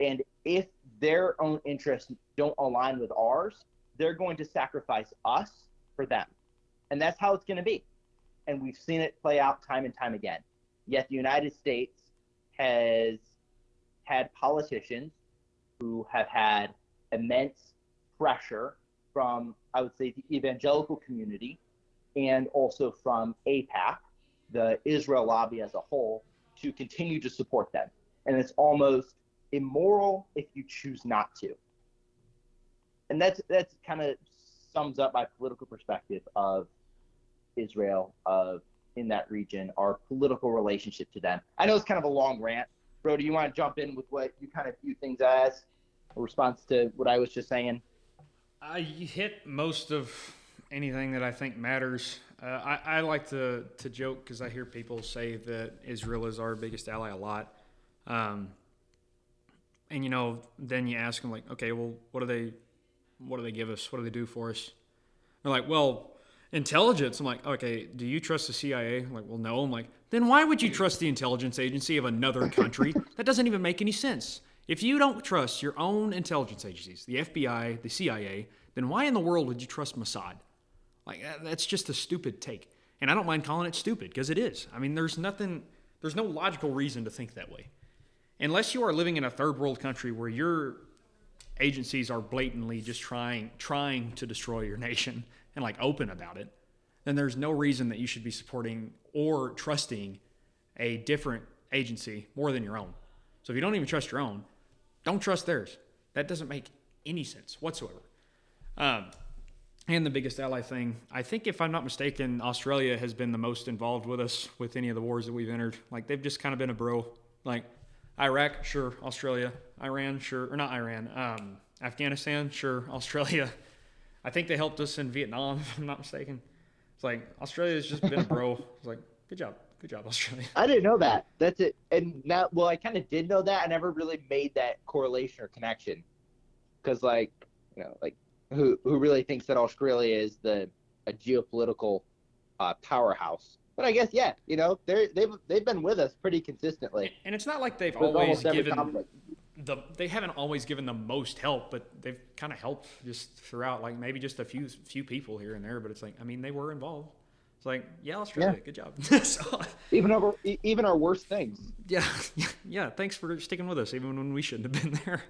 and if their own interests don't align with ours, they're going to sacrifice us for them, and that's how it's going to be. And we've seen it play out time and time again. Yet the United States has had politicians who have had immense pressure from, I would say, the evangelical community and also from AIPAC, the Israel lobby as a whole, to continue to support them. And it's almost immoral if you choose not to. And that's kind of sums up my political perspective of Israel, of in that region, our political relationship to them. I know it's kind of a long rant. Bro, do you want to jump in with what you kind of view things as a response to what I was just saying? You hit most of anything that I think matters. I like to joke because I hear people say that Israel is our biggest ally a lot. And then you ask them like, okay, well, what do they give us? What do they do for us? They're like, well, Intelligence. I'm like, okay, do you trust the CIA? I'm like, well, no. I'm like, then why would you trust the intelligence agency of another country? That doesn't even make any sense. If you don't trust your own intelligence agencies, the FBI, the CIA, then why in the world would you trust Mossad? Like, that's just a stupid take. And I don't mind calling it stupid, because it is. I mean, there's no logical reason to think that way. Unless you are living in a third world country where your agencies are blatantly just trying to destroy your nation and like open about it, then there's no reason that you should be supporting or trusting a different agency more than your own. So if you don't even trust your own, don't trust theirs. That doesn't make any sense whatsoever. And the biggest ally thing, I think if I'm not mistaken, Australia has been the most involved with us with any of the wars that we've entered. Like, they've just kind of been a bro. Like, Iraq, sure. Australia. Iran, sure. Or not Iran. Afghanistan, sure. Australia. I think they helped us in Vietnam, if I'm not mistaken. It's like, Australia's just been a bro. It's like, good job. Good job, Australia. I didn't know that. That's it. And now, well, I kind of did know that. I never really made that correlation or connection. Because, like, who really thinks that Australia is a geopolitical powerhouse? But I guess, yeah, they've been with us pretty consistently. And it's not like they haven't always given the most help, but they've kind of helped just throughout, like maybe just a few people here and there. But it's like, I mean, they were involved. It's like, yeah, Australia, good job. So, even our worst things. Yeah. Thanks for sticking with us, even when we shouldn't have been there.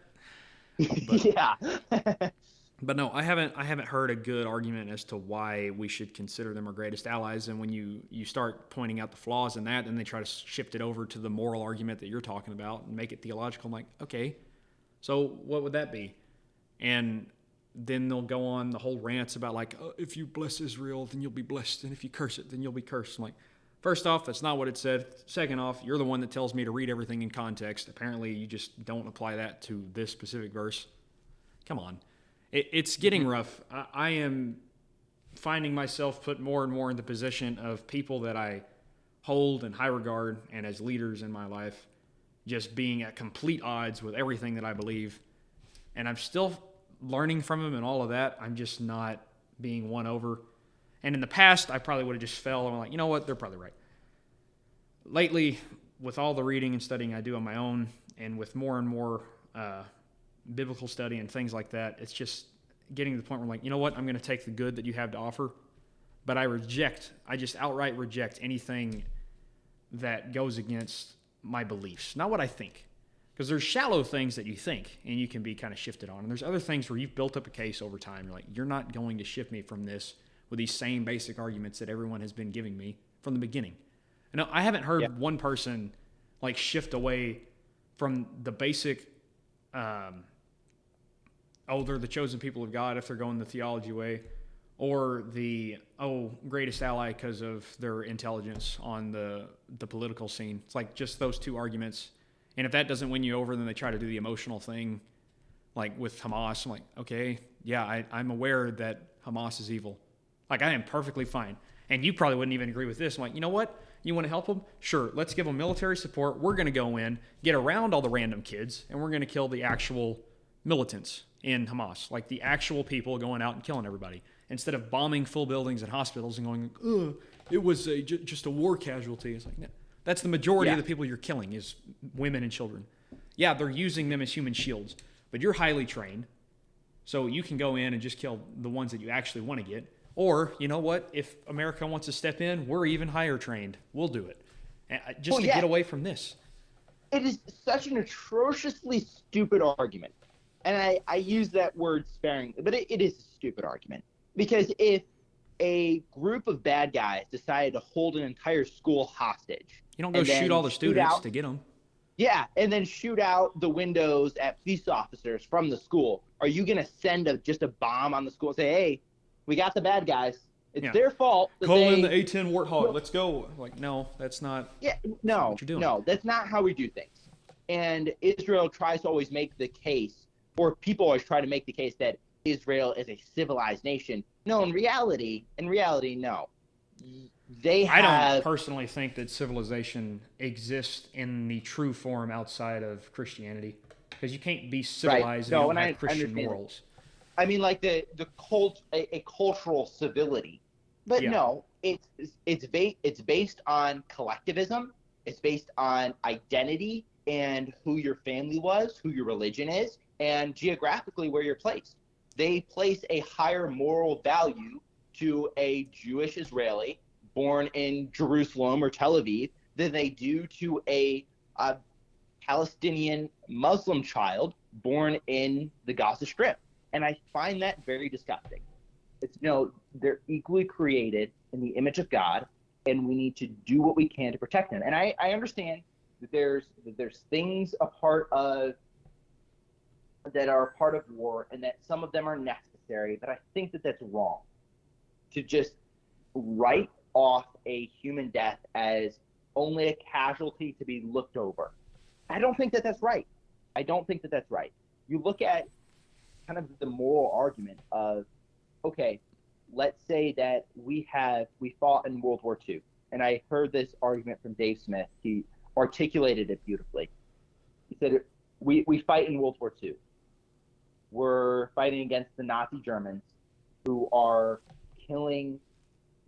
But, yeah. But no, I haven't heard a good argument as to why we should consider them our greatest allies. And when you start pointing out the flaws in that, then they try to shift it over to the moral argument that you're talking about and make it theological. I'm like, okay, so what would that be? And then they'll go on the whole rants about like, if you bless Israel, then you'll be blessed, and if you curse it, then you'll be cursed. I'm like, first off, that's not what it said. Second off, you're the one that tells me to read everything in context. Apparently, you just don't apply that to this specific verse. Come on. It's getting rough. I am finding myself put more and more in the position of people that I hold in high regard and as leaders in my life just being at complete odds with everything that I believe. And I'm still learning from them and all of that. I'm just not being won over. And in the past, I probably would have just fell and I'm like, you know what? They're probably right. Lately, with all the reading and studying I do on my own and with more and more biblical study and things like that, it's just getting to the point where I'm like, you know what, I'm going to take the good that you have to offer, but I just outright reject anything that goes against my beliefs, not what I think. Because there's shallow things that you think and you can be kind of shifted on, and there's other things where you've built up a case over time. You're like, you're not going to shift me from this with these same basic arguments that everyone has been giving me from the beginning. And I haven't heard one person like shift away from the basic they're the chosen people of God if they're going the theology way, or the greatest ally because of their intelligence on the political scene. It's like just those two arguments. And if that doesn't win you over, then they try to do the emotional thing, like with Hamas. I'm like, okay, yeah, I'm aware that Hamas is evil. Like, I am perfectly fine. And you probably wouldn't even agree with this. I'm like, you know what? You want to help them? Sure, let's give them military support. We're going to go in, get around all the random kids, and we're going to kill the actual militants in Hamas, like the actual people going out and killing everybody, instead of bombing full buildings and hospitals and going, it was just a war casualty. It's like, no, that's the majority of the people you're killing is women and children. Yeah, they're using them as human shields, but you're highly trained, so you can go in and just kill the ones that you actually want to get. Or, you know what, if America wants to step in, we're even higher trained. We'll do it. Just to get away from this. It is such an atrociously stupid argument. And I use that word sparingly, but it is a stupid argument. Because if a group of bad guys decided to hold an entire school hostage. You don't go shoot all the students to get them. Yeah, and then shoot out the windows at police officers from the school. Are you going to send just a bomb on the school and say, hey, we got the bad guys. It's their fault. Call in the A-10 Warthog. Let's go. Like, no, that's not what you're doing. No, that's not how we do things. And Israel tries to always make the case, or people always try to make the case that Israel is a civilized nation. No, in reality, no. I don't personally think that civilization exists in the true form outside of Christianity, because you can't be civilized if you don't have Christian morals. I mean, like a cultural civility. But Yeah. no, it's based on collectivism. It's based on identity and who your family was, who your religion is, and geographically where you're placed. They place a higher moral value to a Jewish Israeli born in Jerusalem or Tel Aviv than they do to a Palestinian Muslim child born in the Gaza Strip. And I find that very disgusting. It's, they're equally created in the image of God, and we need to do what we can to protect them. And I understand that there's things that are a part of war, and that some of them are necessary. But I think that that's wrong to just write off a human death as only a casualty to be looked over. I don't think that that's right. I don't think that that's right. You look at kind of the moral argument of, okay, let's say that we fought in World War II, and I heard this argument from Dave Smith. He articulated it beautifully. He said, we fight in World War II. We're fighting against the Nazi Germans who are killing,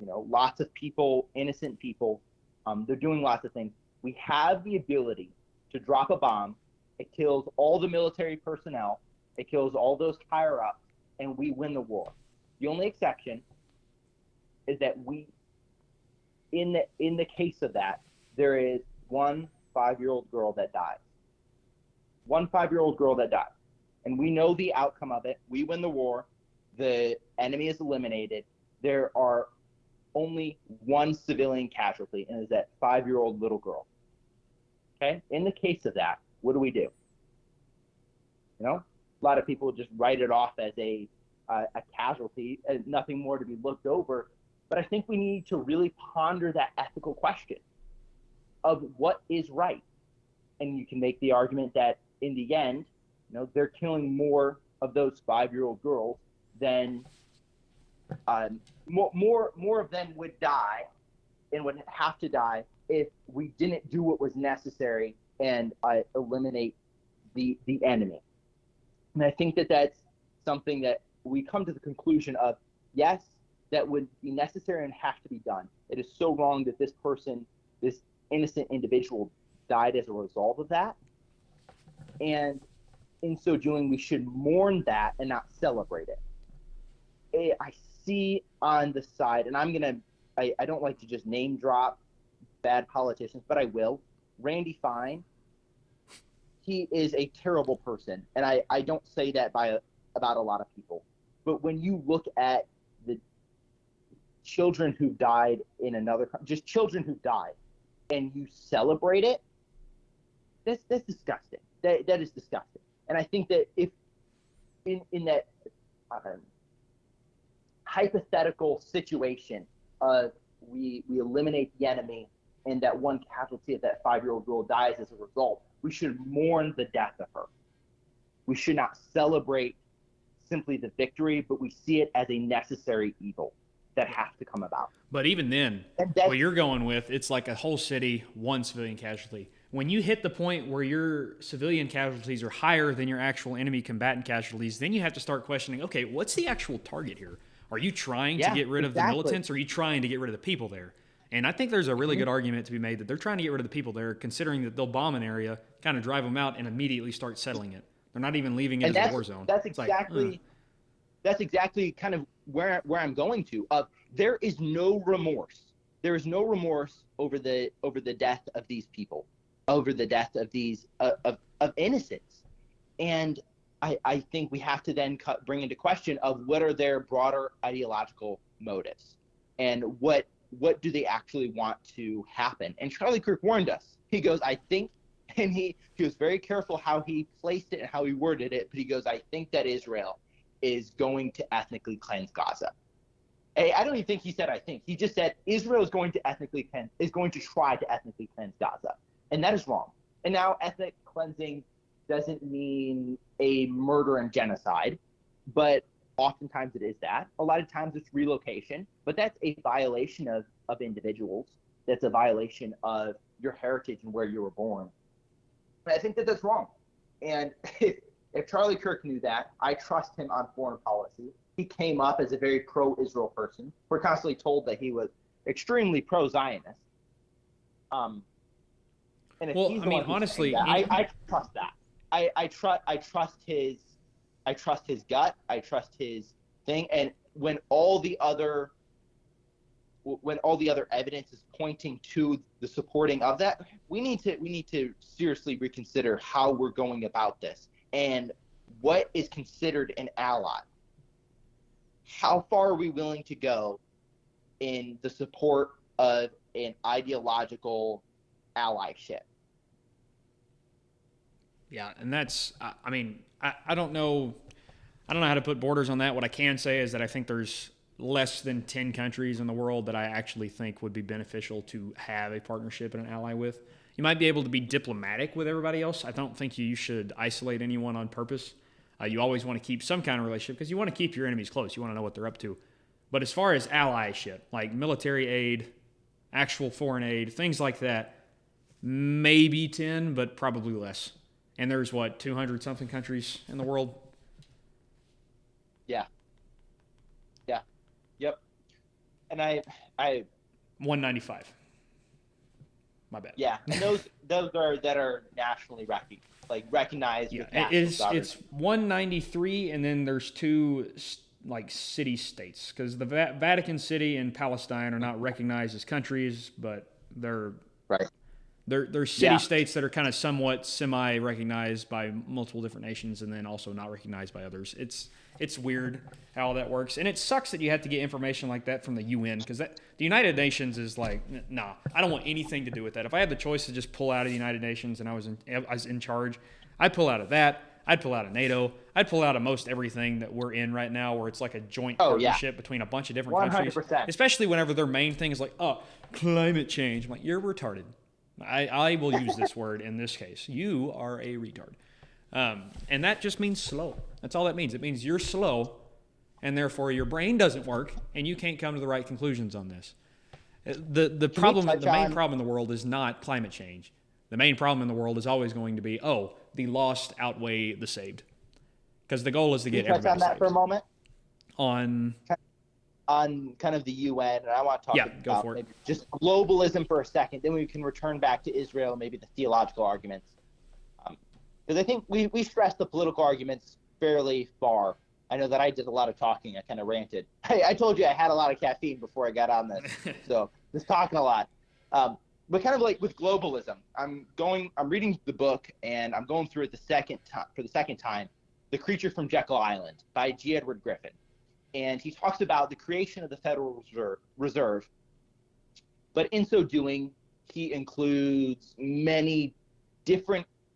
lots of people, innocent people. They're doing lots of things. We have the ability to drop a bomb. It kills all the military personnel. It kills all those higher ups, and we win the war. The only exception is that in the case of that, there is one 5-year-old girl that dies. One 5-year-old girl that dies. And we know the outcome of it. We win the war. The enemy is eliminated. There are only one civilian casualty, and it's that 5-year-old little girl. Okay? In the case of that, what do? A lot of people just write it off as a casualty, and nothing more to be looked over. But I think we need to really ponder that ethical question of what is right. And you can make the argument that in the end, they're killing more of those 5-year-old girls than more of them would die and would have to die if we didn't do what was necessary and eliminate the enemy. And I think that that's something that we come to the conclusion of, yes, that would be necessary and have to be done. It is so wrong that this innocent individual died as a result of that. And in so doing, we should mourn that and not celebrate it. I see on the side, and I don't like to just name drop bad politicians, but I will. Randy Fine, he is a terrible person. And I don't say that about a lot of people. But when you look at the children who died in another country, just children who died, and you celebrate it, that's disgusting. That is disgusting. And I think that if in that hypothetical situation of we eliminate the enemy and that one casualty of that 5-year-old girl dies as a result, we should mourn the death of her. We should not celebrate simply the victory, but we see it as a necessary evil that has to come about. But even then, what you're going with, it's like a whole city, one civilian casualty. When you hit the point where your civilian casualties are higher than your actual enemy combatant casualties, then you have to start questioning, okay, what's the actual target here? Are you trying to get rid of the militants, or are you trying to get rid of the people there? And I think there's a really good argument to be made that they're trying to get rid of the people there, considering that they'll bomb an area, kind of drive them out, and immediately start settling it. They're not even leaving it as a war zone. That's exactly kind of where I'm going to. There is no remorse. There is no remorse over the death of these people, over the death of these of innocents. And I think we have to then bring into question of what are their broader ideological motives, and what do they actually want to happen. And Charlie Kirk warned us. He goes, I think, and he was very careful how he placed it and how he worded it, but he goes, I think that Israel is going to ethnically cleanse Gaza. I don't even think he said I think. He just said Israel is going to try to ethnically cleanse Gaza. And that is wrong. And now ethnic cleansing doesn't mean a murder and genocide, but oftentimes it is that. A lot of times it's relocation, but that's a violation of individuals. That's a violation of your heritage and where you were born. And I think that that's wrong. And If Charlie Kirk knew that, I trust him on foreign policy. He came up as a very pro-Israel person. We're constantly told that he was extremely pro-Zionist. And if Well, he's I the mean, one who's saying honestly, that, I trust that. I trust his gut. I trust his thing. And when all the other evidence is pointing to the supporting of that, we need to seriously reconsider how we're going about this and what is considered an ally. How far are we willing to go in the support of an ideological allyship? yeah, and that's, I mean, I don't know. I don't know how to put borders on that. What I can say is that I think there's less than 10 countries in the world that I actually think would be beneficial to have a partnership and an ally with. You might be able to be diplomatic with everybody else. I don't think you should isolate anyone on purpose. You always want to keep some kind of relationship because you want to keep your enemies close. You want to know what they're up to. But as far as allyship, like military aid, actual foreign aid, things like that, maybe 10, but probably less. And there's 200 something countries in the world? Yeah. Yeah. Yep. And I 195. My bad. Yeah, and those are that are nationally recognized. Yeah, with national it's 193, and then there's two like city states because the Vatican City and Palestine are not recognized as countries, but they're right. They're city states that are kind of somewhat semi-recognized by multiple different nations, and then also not recognized by others. It's weird how that works, and it sucks that you have to get information like that from the UN because the United Nations is like, nah, I don't want anything to do with that. If I had the choice to just pull out of the United Nations and I was in charge, I'd pull out of that. I'd pull out of NATO. I'd pull out of most everything that we're in right now, where it's like a joint partnership between a bunch of different 100%. countries. Especially whenever their main thing is like, oh, climate change. I'm like, you're retarded. I will use this word in this case. You are a retard. And that just means slow. That's all that means. It means you're slow, and therefore your brain doesn't work, and you can't come to the right conclusions on this. The main problem in the world is not climate change. The main problem in the world is always going to be, the lost outweigh the saved. Because the goal is to get everybody saved. Touch on that for a moment? On kind of the UN, and I want to talk about maybe just globalism for a second. Then we can return back to Israel, maybe the theological arguments. Because I think we stressed the political arguments fairly far. I know that I did a lot of talking. I kind of ranted. I told you I had a lot of caffeine before I got on this, so just talking a lot. But kind of like with globalism, I'm reading the book, and I'm going through it for the second time, The Creature from Jekyll Island by G. Edward Griffin. And he talks about the creation of the Federal Reserve. But in so doing, he includes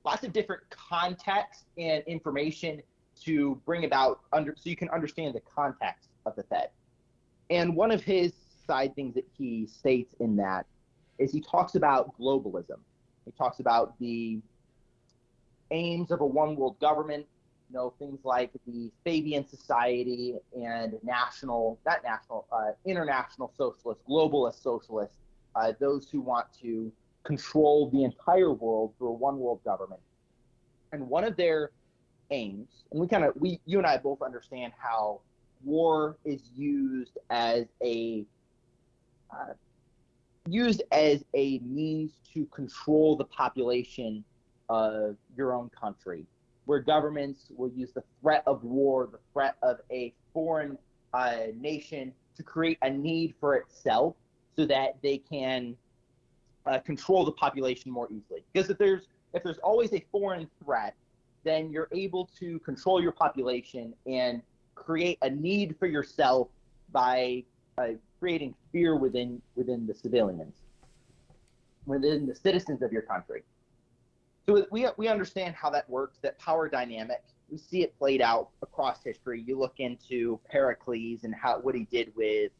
lots of different context and information to bring about so you can understand the context of the Fed. And one of his side things that he states in that is he talks about globalism. He talks about the aims of a one world government, things like the Fabian Society and international socialists, globalist socialists, those who want to control the entire world through a one world government. And one of their aims, and you and I both understand how war is used as a means to control the population of your own country, where governments will use the threat of war, the threat of a foreign nation to create a need for itself so that they can control the population more easily. Because if there's always a foreign threat, then you're able to control your population and create a need for yourself by creating fear within the civilians, within the citizens of your country. So we understand how that works, that power dynamic. We see it played out across history. You look into Pericles and what he did with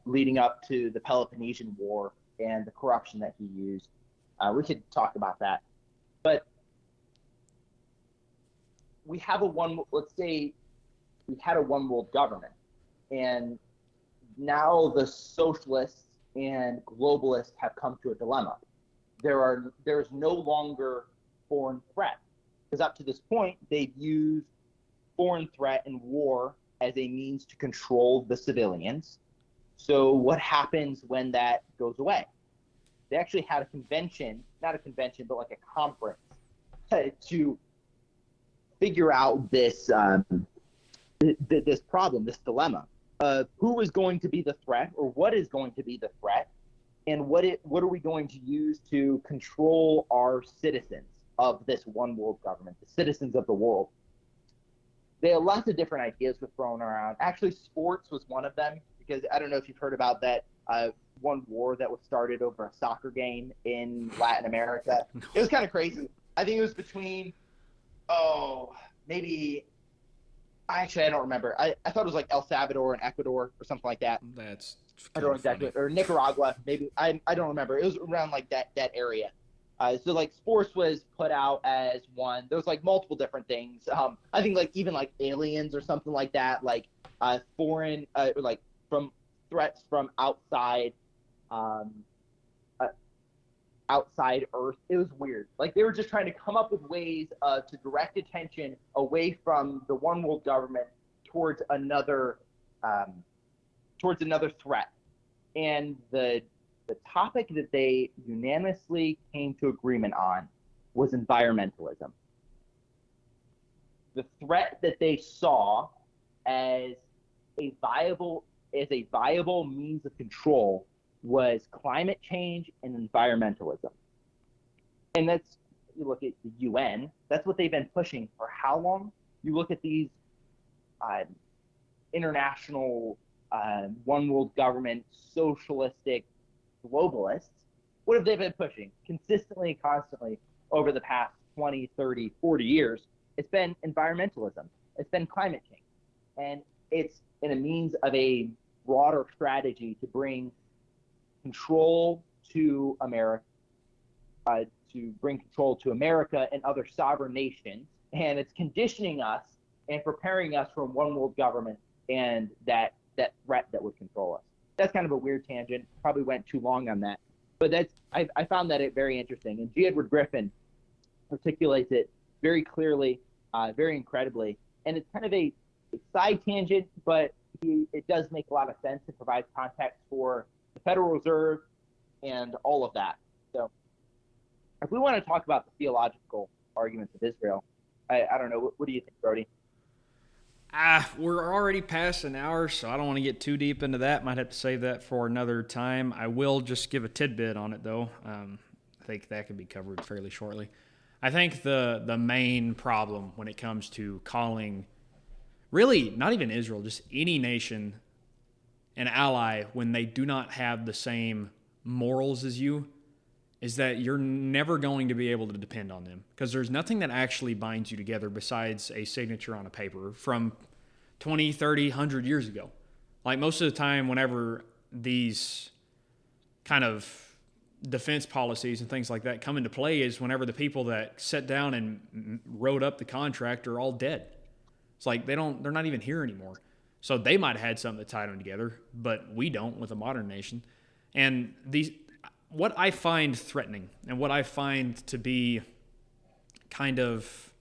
leading up to the Peloponnesian War and the corruption that he used. We could talk about that. But let's say we had a one world government, and now the socialists and globalists have come to a dilemma. There's no longer foreign threat. because up to this point, they've used foreign threat and war as a means to control the civilians. So what happens when that goes away? They actually had a convention, not a convention, but like a conference to figure out this this problem, this dilemma of who is going to be the threat, or what is going to be the threat, and what are we going to use to control our citizens of this one world government, the citizens of the world. They had lots of different ideas were thrown around. Actually, sports was one of them, because I don't know if you've heard about that one war that was started over a soccer game in Latin America. It was kind of crazy. I think it was between, maybe, I don't remember. I thought it was like El Salvador and Ecuador or something like that. That's I don't know exactly, or Nicaragua, maybe. I don't remember. It was around like that area. So like sports was put out as one. There was like multiple different things. I think like even like aliens or something like that, like foreign, like from threats from outside, outside Earth. It was weird. Like they were just trying to come up with ways to direct attention away from the one world government towards another threat. And the topic that they unanimously came to agreement on was environmentalism. The threat that they saw as a viable means of control was climate change and environmentalism. And that's, you look at the UN, that's what they've been pushing for how long? You look at these international one world government socialistic globalists, what have they been pushing consistently and constantly over the past 20, 30, 40 years? It's been environmentalism. It's been climate change. And it's in a means of a broader strategy to bring control to America, and other sovereign nations. And it's conditioning us and preparing us for one world government and that threat that would control us. That's kind of a weird tangent. Probably went too long on that, but I found that very interesting. And G. Edward Griffin articulates it very clearly, very incredibly. And it's kind of a side tangent, but it does make a lot of sense and provides context for the Federal Reserve and all of that. So if we want to talk about the theological arguments of Israel, I don't know. What do you think, Brody? We're already past an hour, so I don't want to get too deep into that. Might have to save that for another time. I will just give a tidbit on it, though. I think that can be covered fairly shortly. I think the main problem when it comes to calling, really, not even Israel, just any nation an ally when they do not have the same morals as you, is that you're never going to be able to depend on them, because there's nothing that actually binds you together besides a signature on a paper from 20, 30, 100 years ago. Like most of the time, whenever these kind of defense policies and things like that come into play is whenever the people that sat down and wrote up the contract are all dead. It's like they're not even here anymore. So they might have had something that tied them together, but we don't with a modern nation. And what I find threatening and what I find to be kind of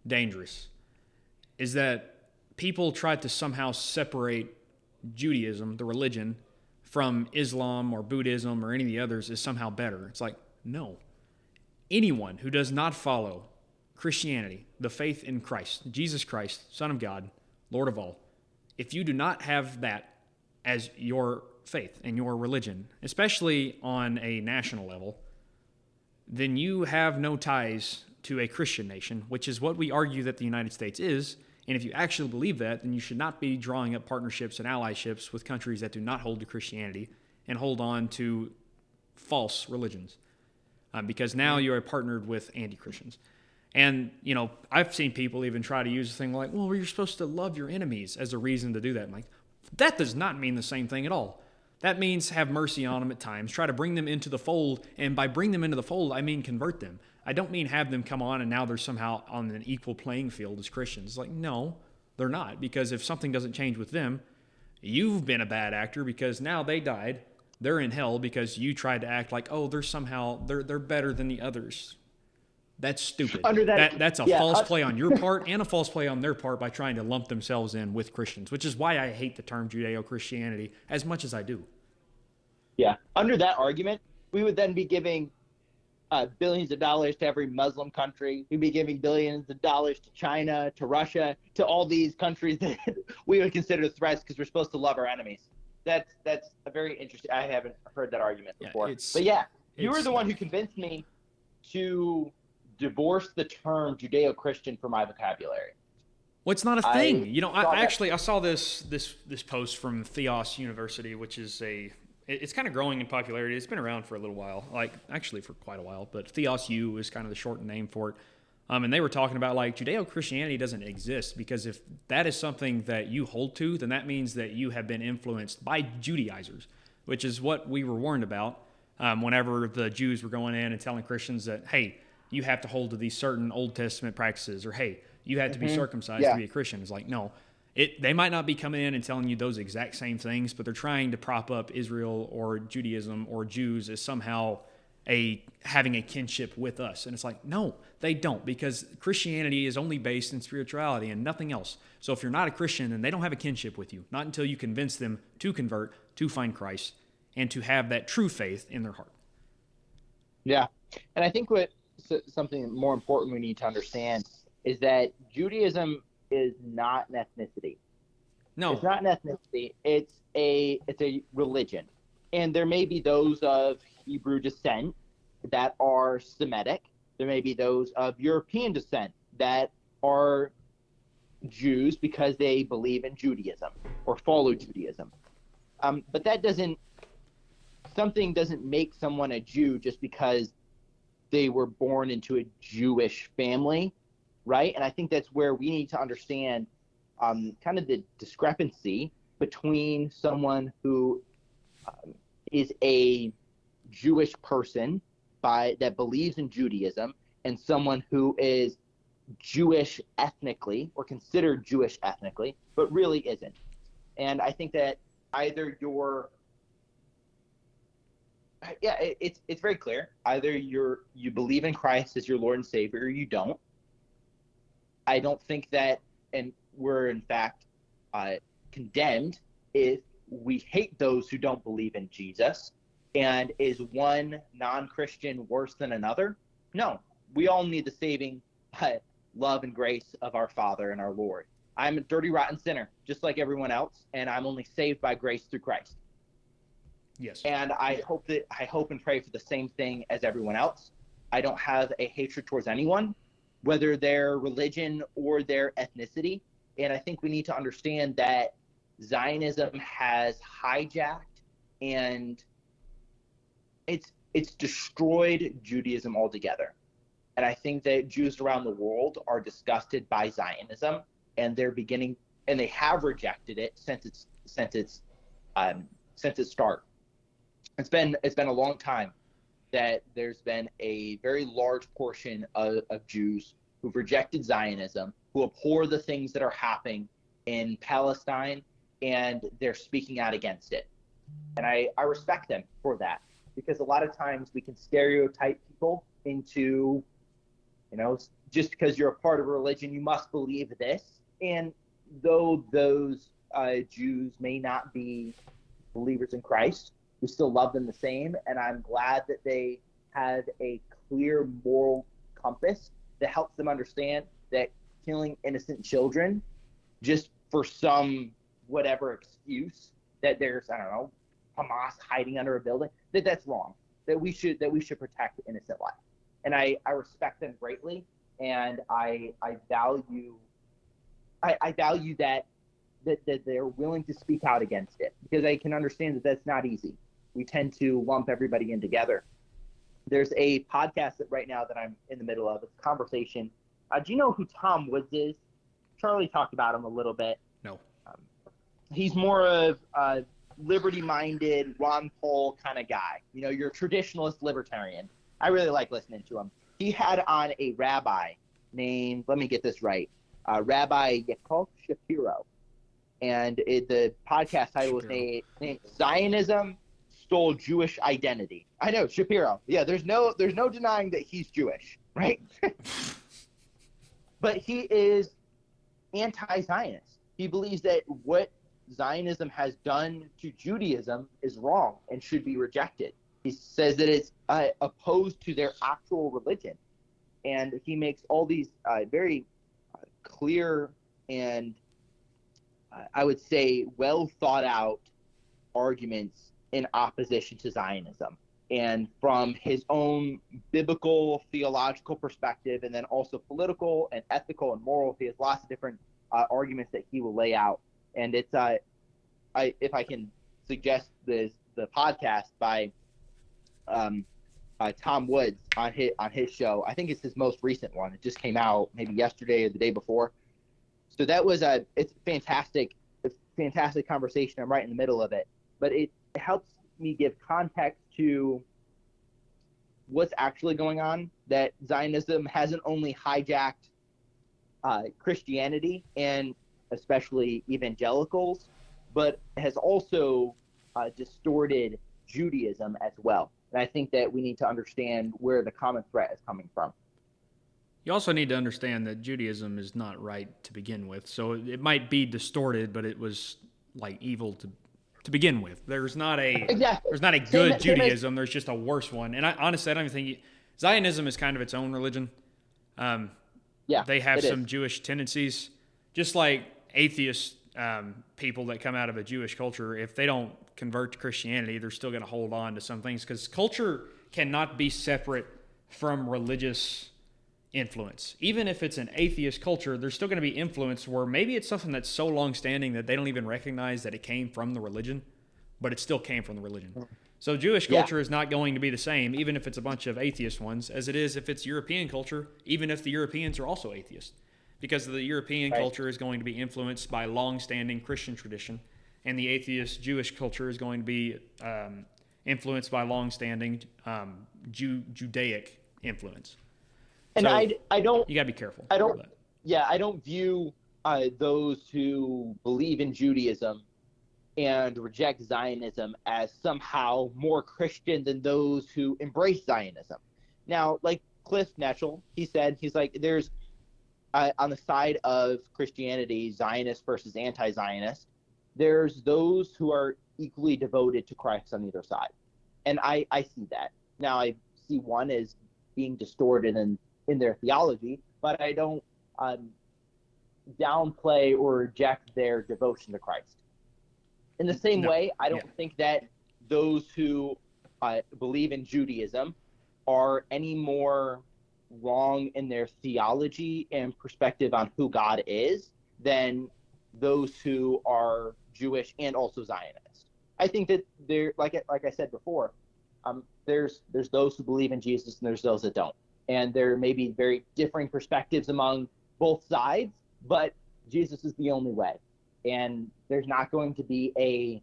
dangerous is that people try to somehow separate Judaism, the religion, from Islam or Buddhism or any of the others is somehow better. It's like, no. Anyone who does not follow Christianity, the faith in Christ, Jesus Christ, Son of God, Lord of all, if you do not have that as your faith and your religion, especially on a national level, then you have no ties to a Christian nation, which is what we argue that the United States is. And if you actually believe that, then you should not be drawing up partnerships and allyships with countries that do not hold to Christianity and hold on to false religions, because now you are partnered with anti-Christians. And, I've seen people even try to use a thing like, well, you're supposed to love your enemies as a reason to do that. I'm like, that does not mean the same thing at all. That means have mercy on them at times, try to bring them into the fold. And by bring them into the fold, I mean convert them. I don't mean have them come on and now they're somehow on an equal playing field as Christians. It's like, no, they're not. Because if something doesn't change with them, you've been a bad actor because now they died. They're in hell because you tried to act like, oh, they're better than the others. That's stupid. Under that, That's a false play on your part and a false play on their part by trying to lump themselves in with Christians, which is why I hate the term Judeo-Christianity as much as I do. Yeah. Under that argument, we would then be giving billions of dollars to every Muslim country. We'd be giving billions of dollars to China, to Russia, to all these countries that we would consider threats because we're supposed to love our enemies. That's a very interesting. I haven't heard that argument before. But yeah, you were the one who convinced me to divorce the term Judeo-Christian from my vocabulary. Well, it's not a thing. I saw this post from Theos University, which is it's kind of growing in popularity. It's been around for a little while, actually for quite a while, but Theos U is kind of the shortened name for it. And they were talking about Judeo-Christianity doesn't exist because if that is something that you hold to, then that means that you have been influenced by Judaizers, which is what we were warned about whenever the Jews were going in and telling Christians that, hey, you have to hold to these certain Old Testament practices, or hey, you have to be circumcised to be a Christian. It's like, no, they might not be coming in and telling you those exact same things, but they're trying to prop up Israel or Judaism or Jews as somehow having a kinship with us. And it's like, no, they don't, because Christianity is only based in spirituality and nothing else. So if you're not a Christian, then they don't have a kinship with you, not until you convince them to convert, to find Christ, and to have that true faith in their heart. Yeah. And I think something more important we need to understand is that Judaism is not an ethnicity. No. It's not an ethnicity. It's a religion. And there may be those of Hebrew descent that are Semitic. There may be those of European descent that are Jews because they believe in Judaism or follow Judaism. But something doesn't make someone a Jew just because they were born into a Jewish family, right? And I think that's where we need to understand kind of the discrepancy between someone who is a Jewish person that believes in Judaism and someone who is Jewish ethnically or considered Jewish ethnically, but really isn't. And I think that either it's very clear. Either you believe in Christ as your Lord and Savior, or you don't. I don't think that, and we're in fact condemned if we hate those who don't believe in Jesus. And is one non-Christian worse than another? No. We all need the saving love and grace of our Father and our Lord. I'm a dirty, rotten sinner, just like everyone else, and I'm only saved by grace through Christ. Yes. And I hope and pray for the same thing as everyone else. I don't have a hatred towards anyone, whether their religion or their ethnicity. And I think we need to understand that Zionism has hijacked and it's destroyed Judaism altogether. And I think that Jews around the world are disgusted by Zionism, and they have rejected it since its start. It's been a long time that there's been a very large portion of Jews who've rejected Zionism, who abhor the things that are happening in Palestine, and they're speaking out against it. And I respect them for that, because a lot of times we can stereotype people into, just because you're a part of a religion, you must believe this. And though those Jews may not be believers in Christ, we still love them the same. And I'm glad that they have a clear moral compass that helps them understand that killing innocent children just for some whatever excuse that there's, I don't know, Hamas hiding under a building, that's wrong. That we should protect innocent life. And I respect them greatly, and I value that they're willing to speak out against it, because I can understand that that's not easy. We tend to lump everybody in together. There's a podcast that right now that I'm in the middle of. It's a conversation. Do you know who Tom Woods is? Charlie talked about him a little bit. No. He's more of a liberty-minded, Ron Paul kind of guy. You're a traditionalist libertarian. I really like listening to him. He had on a rabbi named, let me get this right, Rabbi Yaakov Shapiro. And the podcast title was named Zionism, stole Jewish identity. I know, Shapiro. Yeah, there's no denying that he's Jewish, right? But he is anti-Zionist. He believes that what Zionism has done to Judaism is wrong and should be rejected. He says that it's opposed to their actual religion. And he makes all these very clear and I would say well thought out arguments in opposition to Zionism. And from his own biblical theological perspective, and then also political and ethical and moral, he has lots of different arguments that he will lay out. And it's if I can suggest the podcast by Tom Woods on his show. I think it's his most recent one. It just came out maybe yesterday or the day before. So that was it's fantastic conversation. I'm right in the middle of it, but it helps me give context to what's actually going on. That Zionism hasn't only hijacked Christianity and especially evangelicals, but has also distorted Judaism as well. And I think that we need to understand where the common threat is coming from. You also need to understand that Judaism is not right to begin with. So it might be distorted, but it was like evil to begin with. There's not a good Judaism. There's just a worse one. And honestly, I don't even think Zionism is kind of its own religion. They have some Jewish tendencies, just like atheist people that come out of a Jewish culture. If they don't convert to Christianity, they're still going to hold on to some things because culture cannot be separate from religious influence. Even if it's an atheist culture, there's still going to be influence where maybe it's something that's so long-standing that they don't even recognize that it came from the religion, but it still came from the religion. So Jewish culture is not going to be the same, even if it's a bunch of atheist ones, as it is if it's European culture, even if the Europeans are also atheists. Because the European culture is going to be influenced by long-standing Christian tradition, and the atheist Jewish culture is going to be influenced by long-standing Judaic influence. And so I don't. You gotta be careful. I don't view those who believe in Judaism and reject Zionism as somehow more Christian than those who embrace Zionism. Now, like Cliff Netchell, he's like, there's on the side of Christianity, Zionist versus anti-Zionist. There's those who are equally devoted to Christ on either side, and I see that. Now, I see one as being distorted in their theology, but I don't downplay or reject their devotion to Christ. In the same way, I don't think that those who believe in Judaism are any more wrong in their theology and perspective on who God is than those who are Jewish and also Zionist. I think that there, like I said before, there's those who believe in Jesus and there's those that don't. And there may be very differing perspectives among both sides, but Jesus is the only way. And there's not going to be a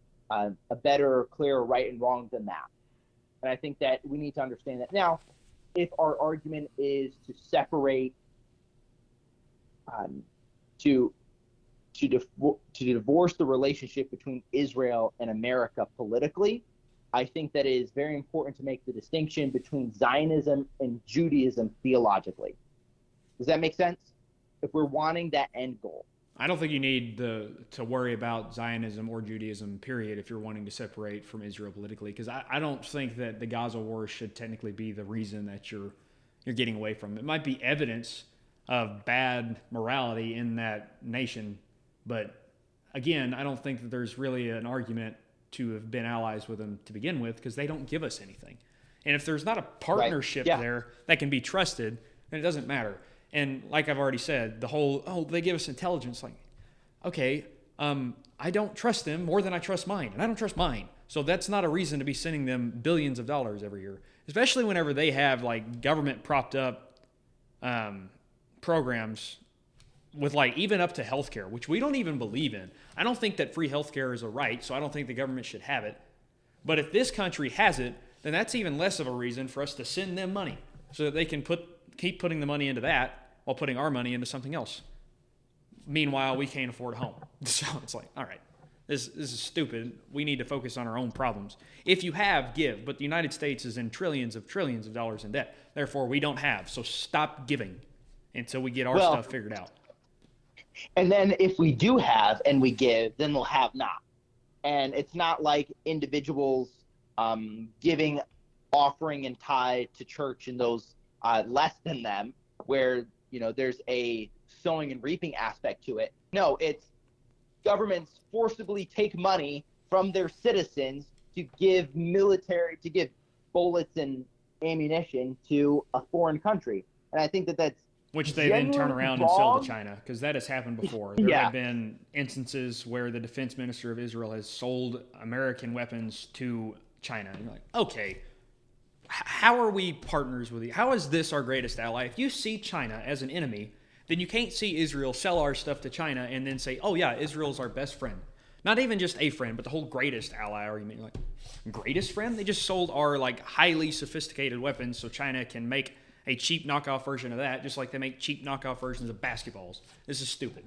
better, clearer right and wrong than that. And I think that we need to understand that. Now, if our argument is to separate, to divorce the relationship between Israel and America politically, I think that it is very important to make the distinction between Zionism and Judaism theologically. Does that make sense? If we're wanting that end goal. I don't think you need to worry about Zionism or Judaism, period, if you're wanting to separate from Israel politically, because I don't think that the Gaza war should technically be the reason that you're getting away from it. It might be evidence of bad morality in that nation, but again, I don't think that there's really an argument to have been allies with them to begin with because they don't give us anything. And if there's not a partnership there that can be trusted, then it doesn't matter. And like I've already said, the whole, they give us intelligence. Like, okay, I don't trust them more than I trust mine, and I don't trust mine. So that's not a reason to be sending them billions of dollars every year, especially whenever they have like government propped up programs with like even up to healthcare, which we don't even believe in. I don't think that free healthcare is a right, so I don't think the government should have it. But if this country has it, then that's even less of a reason for us to send them money so that they can keep putting the money into that while putting our money into something else. Meanwhile, we can't afford a home. So it's like, all right, This is stupid. We need to focus on our own problems. If you have, give. But the United States is in trillions of dollars in debt. Therefore, we don't have. So stop giving until we get our stuff figured out. And then if we do have and we give, then we'll have not. And it's not like individuals giving, offering, and tithe to church and those less than them, where there's a sowing and reaping aspect to it. No, it's governments forcibly take money from their citizens to give bullets and ammunition to a foreign country. And I think that's which they then turn around and sell to China, because that has happened before. There have been instances where the defense minister of Israel has sold American weapons to China. And you're like, okay, how are we partners with you? How is this our greatest ally? If you see China as an enemy, then you can't see Israel sell our stuff to China and then say, oh yeah, Israel's our best friend. Not even just a friend, but the whole greatest ally argument. You're like, greatest friend? They just sold our highly sophisticated weapons so China can make a cheap knockoff version of that, just like they make cheap knockoff versions of basketballs. This is stupid.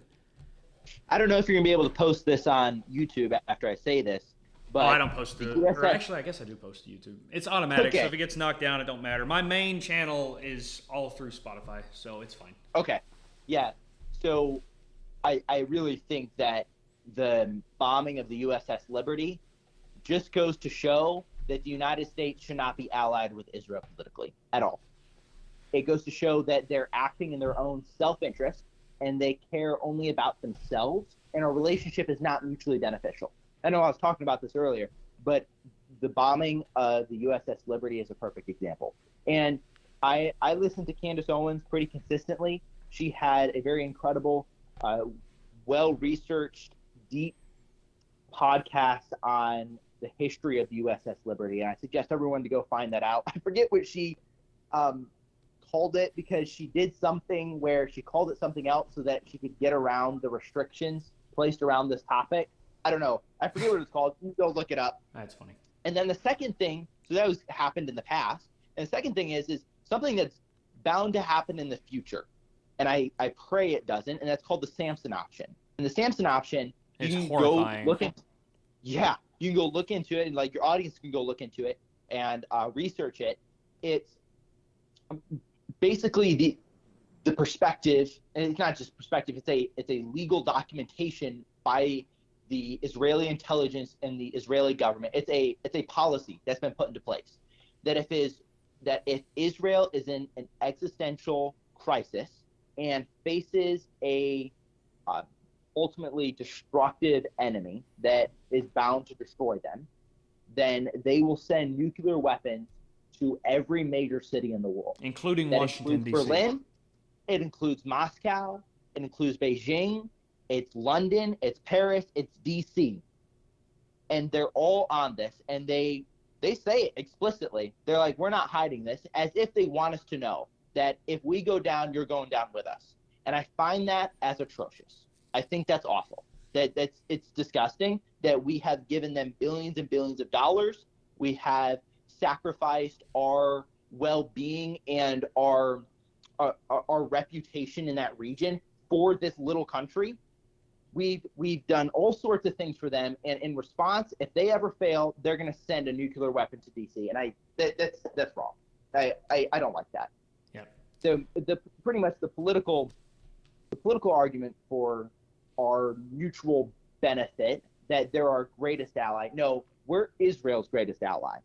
I don't know if you're going to be able to post this on YouTube after I say this, but I don't post it. Or actually, I guess I do post to YouTube. It's automatic, so if it gets knocked down, it don't matter. My main channel is all through Spotify, so it's fine. Okay. Yeah. So I really think that the bombing of the USS Liberty just goes to show that the United States should not be allied with Israel politically at all. It goes to show that they're acting in their own self-interest and they care only about themselves, and our relationship is not mutually beneficial. I know I was talking about this earlier, but the bombing of the USS Liberty is a perfect example. And I listen to Candace Owens pretty consistently. She had a very incredible, well-researched, deep podcast on the history of the USS Liberty, and I suggest everyone to go find that out. I forget what she called it, because she did something where she called it something else so that she could get around the restrictions placed around this topic. I don't know. I forget what it's called. You go look it up. That's funny. And then the second thing, so that was happened in the past. And the second thing is something that's bound to happen in the future. And I pray it doesn't. And that's called the Samson option. And the Samson option, it's you can horrifying. go look into. Yeah, you can go look into it, and your audience can go look into it and research it. It's basically the perspective, and it's not just perspective. It's a legal documentation by the Israeli intelligence and the Israeli government. It's a policy that's been put into place that if Israel is in an existential crisis and faces a ultimately destructive enemy that is bound to destroy them, then they will send nuclear weapons to every major city in the world, including that Washington, D.C. Berlin, it includes Moscow, it includes Beijing, it's London, it's Paris, it's D.C. And they're all on this, and they say it explicitly. They're like, we're not hiding this, as if they want us to know that if we go down, you're going down with us. And I find that as atrocious. I think that's awful. It's disgusting that we have given them billions and billions of dollars. We have sacrificed our well-being and our reputation in that region for this little country. We've done all sorts of things for them, and in response, if they ever fail, they're going to send a nuclear weapon to DC, and that's wrong. I don't like that. Yeah. So pretty much the political argument for our mutual benefit, that they're our greatest ally. No, we're Israel's greatest ally.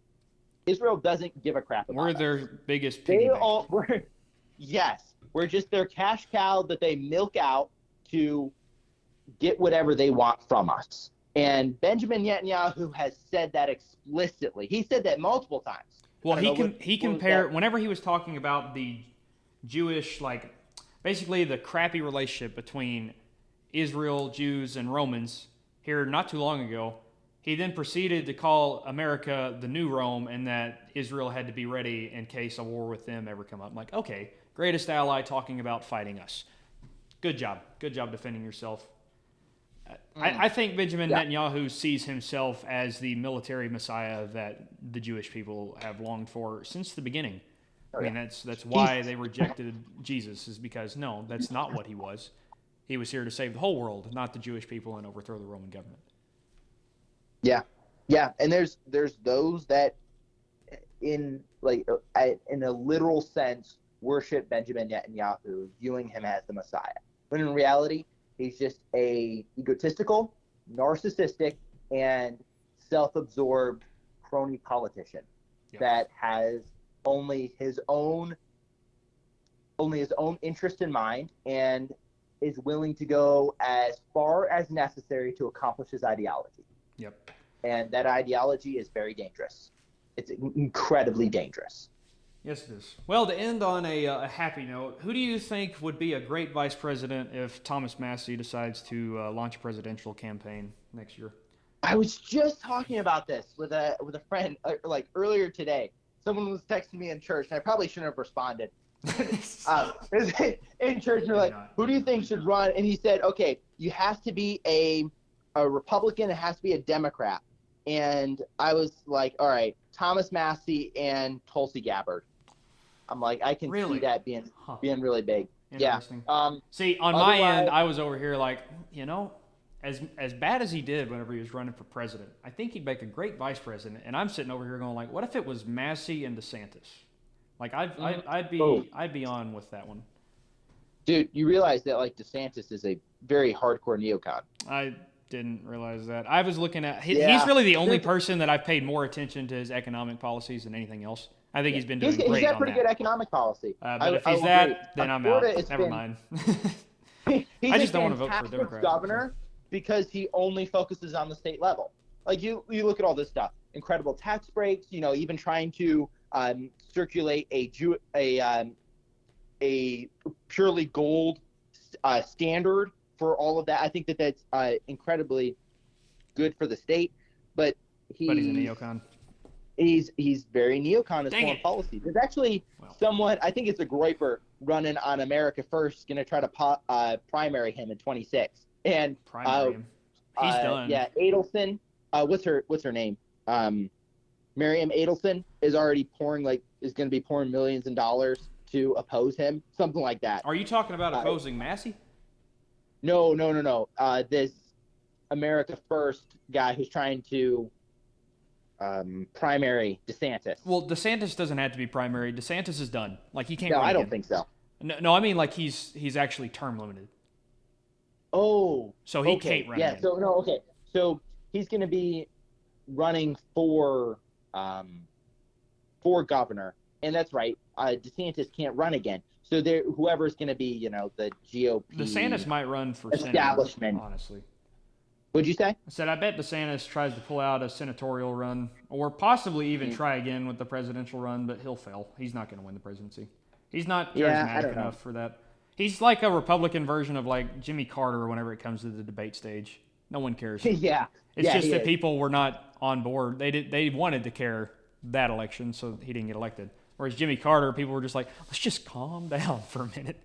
Israel doesn't give a crap about us. We're their biggest piggy bank. We're just their cash cow that they milk out to get whatever they want from us. And Benjamin Netanyahu has said that explicitly. He said that multiple times. Well, he compared, whenever he was talking about the Jewish, basically the crappy relationship between Israel, Jews, and Romans here not too long ago, he then proceeded to call America the new Rome, and that Israel had to be ready in case a war with them ever come up. I'm like, okay, greatest ally talking about fighting us. Good job. Good job defending yourself. I think Benjamin Netanyahu sees himself as the military messiah that the Jewish people have longed for since the beginning. I mean, that's why they rejected Jesus, is because, no, that's not what he was. He was here to save the whole world, not the Jewish people, and overthrow the Roman government. Yeah, yeah, and there's those that in a literal sense worship Benjamin Netanyahu, viewing him as the Messiah, when in reality he's just a egotistical, narcissistic, and self-absorbed crony politician Yep. that has only his own only his own interest in mind and is willing to go as far as necessary to accomplish his ideology. Yep. And that ideology is very dangerous. It's incredibly dangerous. Yes, it is. Well, to end on a happy note, who do you think would be a great vice president if Thomas Massey decides to launch a presidential campaign next year? I was just talking about this with a friend like earlier today. Someone was texting me in church, and I probably shouldn't have responded. In church, they're like, "Who do you think should run?" And he said, "Okay, you have to be a Republican. It has to be a Democrat." And I was like, "All right, Thomas Massey and Tulsi Gabbard." I'm like, I can see that being really big. Yeah. Interesting. See, on my end, I was over here like, as bad as he did whenever he was running for president, I think he'd make a great vice president. And I'm sitting over here going like, what if it was Massey and DeSantis? Like I'd be on with that one. Dude, you realize that like DeSantis is a very hardcore neocon. I didn't realize that. I was looking at he's really the only person that I've paid more attention to his economic policies than anything else. I think he's been doing great on that. He's got pretty good economic policy. But if he's that, then I'm out. Never mind. I just don't want to vote for a Democrat. Governor because he only focuses on the state level. Like you look at all this stuff, incredible tax breaks. Even trying to circulate a purely gold standard for all of that. I think that's incredibly good for the state. But he's a neocon. He's very neocon as foreign policy. There's actually someone, I think it's a Groiper running on America First, going to try to primary him in 26. And primary him. He's done. Yeah, Adelson. What's her name? Miriam Adelson is already is going to be pouring millions of dollars to oppose him, something like that. Are you talking about opposing Massey? No. This America First guy who's trying to primary DeSantis. Well, DeSantis doesn't have to be primary. DeSantis is done. Like he can't. No, run I don't again. think so. No, I mean like he's actually term limited. Oh. So he can't run again. So he's going to be running for governor, and that's right. DeSantis can't run again. So whoever's going to be, the GOP. DeSantis might run for establishment. Senate, honestly. What'd you say? I said I bet DeSantis tries to pull out a senatorial run, or possibly even try again with the presidential run, but he'll fail. He's not going to win the presidency. He's not charismatic enough for that. He's like a Republican version of like Jimmy Carter whenever it comes to the debate stage. No one cares. Yeah. It's just that people were not on board. They wanted to care that election, so he didn't get elected. Whereas Jimmy Carter, people were just like, let's just calm down for a minute.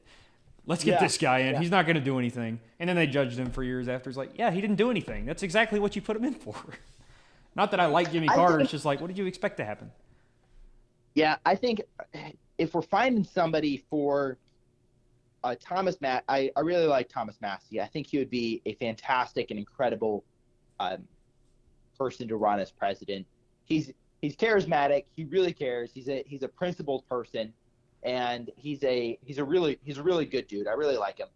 Let's get this guy in. Yeah. He's not going to do anything. And then they judged him for years after. It's like, yeah, he didn't do anything. That's exactly what you put him in for. Not that I like Jimmy Carter. It's just like, what did you expect to happen? Yeah, I think if we're finding somebody for Thomas I really like Thomas Massey. I think he would be a fantastic and incredible person to run as president. He's charismatic. He really cares. He's a principled person. And he's a really good dude. I really like him.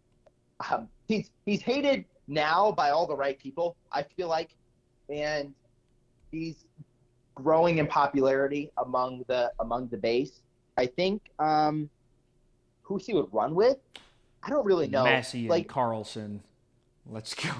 He's hated now by all the right people, I feel like, and he's growing in popularity among the base. I think who he would run with, I don't really know. Massey and Carlson. Let's go.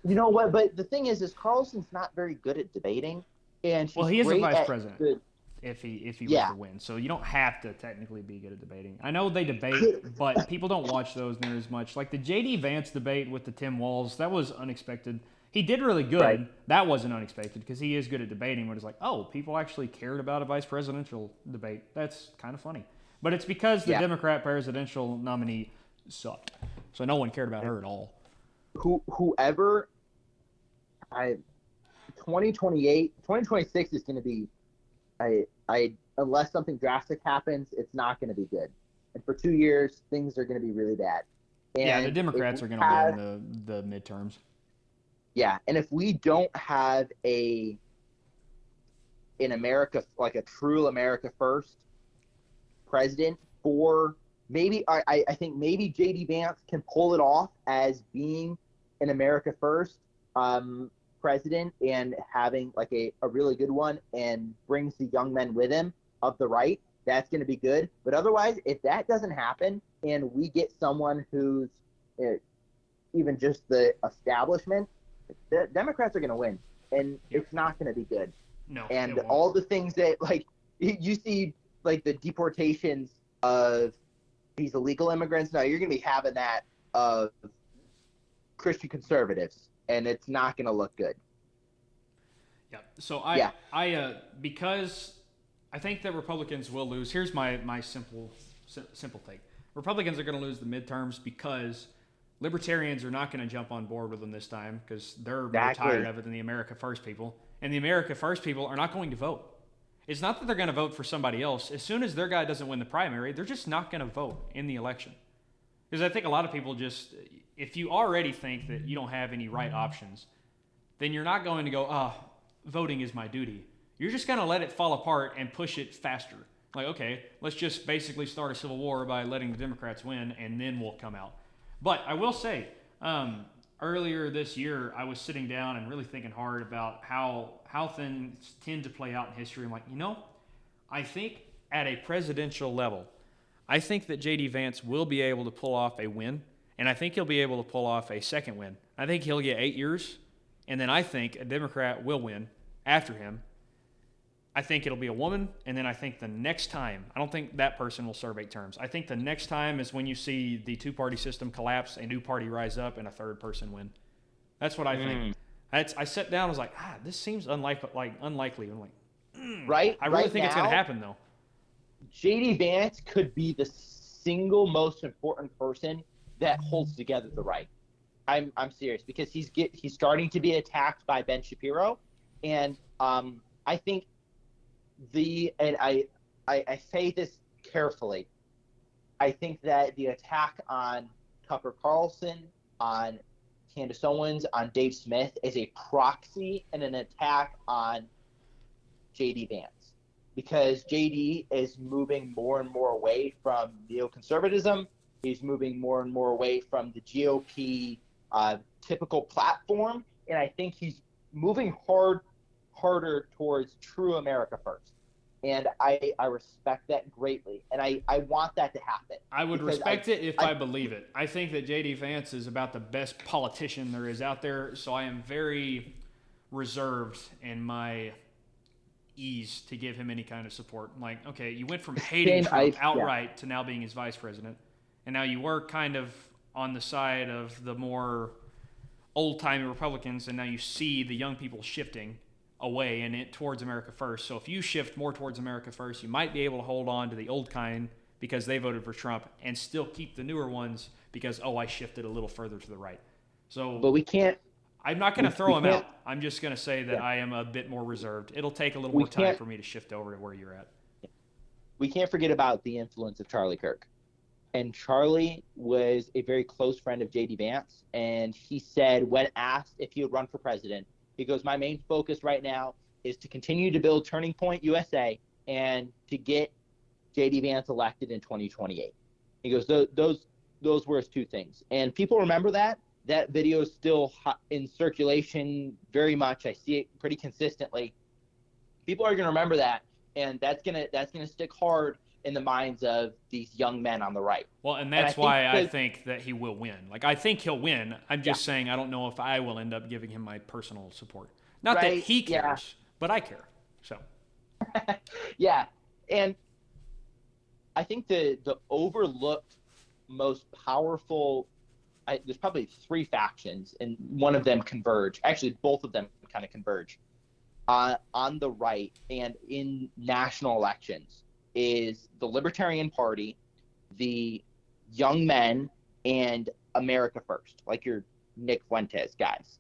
You know what? But the thing is Carlson's not very good at debating, and he is a vice president. If he was to win. So you don't have to technically be good at debating. I know they debate, but people don't watch those near as much. Like the J.D. Vance debate with the Tim Walz, that was unexpected. He did really good. Right. That wasn't unexpected because he is good at debating, but it's like, oh, people actually cared about a vice presidential debate. That's kind of funny. But it's because the Democrat presidential nominee sucked. So no one cared about her at all. Whoever 2026 is going to be unless something drastic happens, it's not going to be good. And for 2 years, things are going to be really bad. And the Democrats are going to win the midterms. Yeah, and if we don't have in America, like a true America first president, for maybe I think maybe JD Vance can pull it off as being an America first president and having like a really good one and brings the young men with him of the right. That's going to be good. But otherwise, if that doesn't happen and we get someone who's uh, even just the establishment, the Democrats are going to win, and it's not going to be good. No, And it won't. all the things that like you see, like the deportations of these illegal immigrants. Now you're going to be having that of Christian conservatives, and it's not going to look good. Yeah. So Yeah, because I think that Republicans will lose. Here's my simple take. Republicans are going to lose the midterms because libertarians are not going to jump on board with them this time because they're more tired of it than the America First people. And the America First people are not going to vote. It's not that they're going to vote for somebody else. As soon as their guy doesn't win the primary, they're just not going to vote in the election. Because I think a lot of people just, if you already think that you don't have any right options, then you're not going to go, voting is my duty. You're just going to let it fall apart and push it faster. Like, okay, let's just basically start a civil war by letting the Democrats win, and then we'll come out. But I will say, earlier this year, I was sitting down and really thinking hard about how things tend to play out in history. I'm like, I think at a presidential level, I think that J.D. Vance will be able to pull off a win, and I think he'll be able to pull off a second win. I think he'll get 8 years, and then I think a Democrat will win after him. I think it'll be a woman, and then I think the next time, I don't think that person will serve 8 terms. I think the next time is when you see the two-party system collapse, a new party rise up, and a third person win. That's what I think. I sat down, I was like, this seems unlikely. I'm like, right. I really right think now, it's going to happen, though. JD Vance could be the single most important person that holds together the right. I'm serious because he's starting to be attacked by Ben Shapiro, and I think I say this carefully. I think that the attack on Tucker Carlson, on Candace Owens, on Dave Smith is a proxy and an attack on JD Vance because JD is moving more and more away from neoconservatism. He's moving more and more away from the GOP typical platform, and I think he's moving harder towards true America first. And I respect that greatly, and I want that to happen. I would respect it if I believe it. I think that J.D. Vance is about the best politician there is out there, so I am very reserved in my ease to give him any kind of support. Like, okay, you went from hating Trump outright to now being his vice president, and now you were kind of on the side of the more old-timey Republicans, and now you see the young people shifting away and towards America First. So if you shift more towards America First, you might be able to hold on to the old kind because they voted for Trump and still keep the newer ones because, I shifted a little further to the right. So, but we can't. I'm not going to throw him out. I'm just going to say that I am a bit more reserved. It'll take a little more time for me to shift over to where you're at. We can't forget about the influence of Charlie Kirk. And Charlie was a very close friend of J.D. Vance. And he said, when asked if he would run for president, he goes, my main focus right now is to continue to build Turning Point USA and to get J.D. Vance elected in 2028. He goes, those were his two things. And people remember that. That video is still in circulation very much. I see it pretty consistently. People are going to remember that, and that's gonna stick hard in the minds of these young men on the right. Well, and that's why I think that he will win. Like, I think he'll win. I'm just saying I don't know if I will end up giving him my personal support. Not that he cares, but I care. So. Yeah, and I think the overlooked, most powerful. There's probably 3 factions, and one of them converge. Actually, both of them kind of converge on the right and in national elections. Is the Libertarian Party, the young men, and America First, like your Nick Fuentes guys.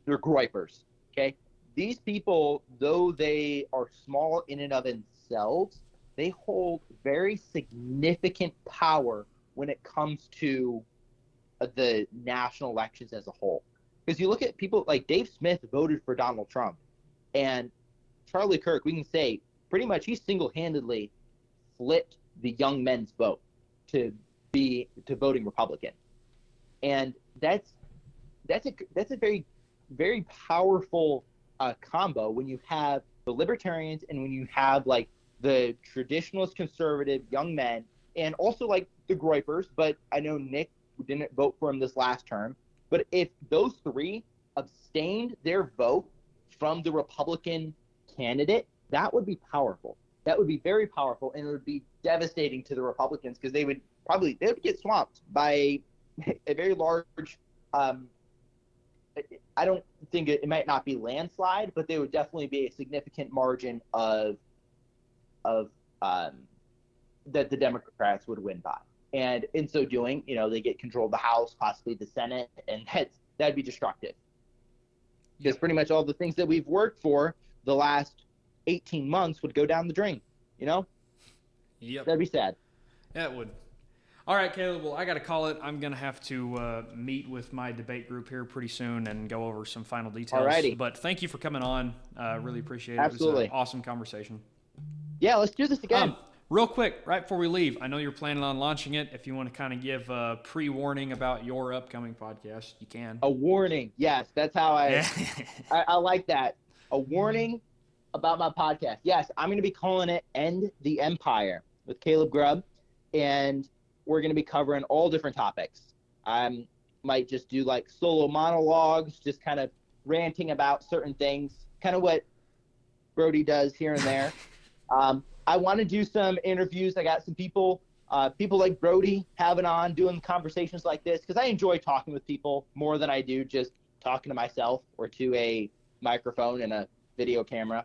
They're groypers, okay? These people, though they are small in and of themselves, they hold very significant power when it comes to the national elections as a whole. Because you look at people like Dave Smith voted for Donald Trump, and Charlie Kirk, we can say pretty much he single-handedly flipped the young men's vote to voting Republican, and that's a very, very powerful combo when you have the libertarians and when you have like the traditionalist conservative young men and also like the Groypers, but I know Nick didn't vote for him this last term. But if those three abstained their vote from the Republican candidate, that would be powerful. That would be very powerful, and it would be devastating to the Republicans because they would get swamped by a very large. I don't think it might not be landslide, but there would definitely be a significant margin of that the Democrats would win by. And in so doing, they get control of the House, possibly the Senate, and that'd be destructive. Because pretty much all the things that we've worked for the last 18 months would go down the drain, Yep. That'd be sad. Yeah, it would. All right, Caleb, well, I got to call it. I'm going to have to meet with my debate group here pretty soon and go over some final details. Alrighty. But thank you for coming on. Really appreciate it. Absolutely. It was an awesome conversation. Yeah, let's do this again. Real quick, right before we leave, I know you're planning on launching it. If you want to kind of give a pre-warning about your upcoming podcast, you can. A warning. Yes, that's how I like that. A warning about my podcast. Yes, I'm going to be calling it End the Empire with Caleb Grubb, and we're going to be covering all different topics. I might just do like solo monologues, just kind of ranting about certain things, kind of what Brody does here and there. I want to do some interviews. I got some people like Brody having on, doing conversations like this, because I enjoy talking with people more than I do just talking to myself or to a microphone and a video camera.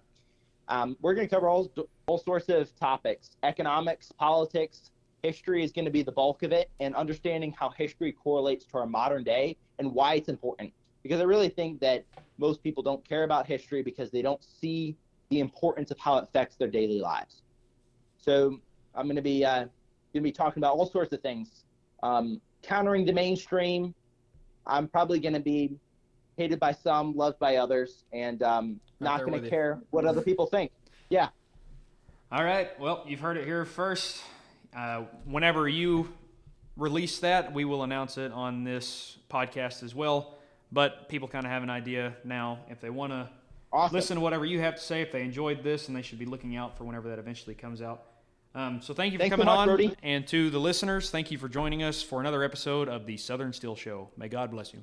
We're going to cover all sorts of topics: economics, politics. History is going to be the bulk of it, and understanding how history correlates to our modern day and why it's important. Because I really think that most people don't care about history because they don't see the importance of how it affects their daily lives. So I'm going to be talking about all sorts of things, countering the mainstream. I'm probably going to be hated by some, loved by others, and not going to care what other people think. Yeah. All right. Well, you've heard it here first. Whenever you release that, we will announce it on this podcast as well. But people kind of have an idea now if they want to listen to whatever you have to say, if they enjoyed this, and they should be looking out for whenever that eventually comes out. So thank you for coming on. Brody. And to the listeners, thank you for joining us for another episode of the Southern Steel Show. May God bless you.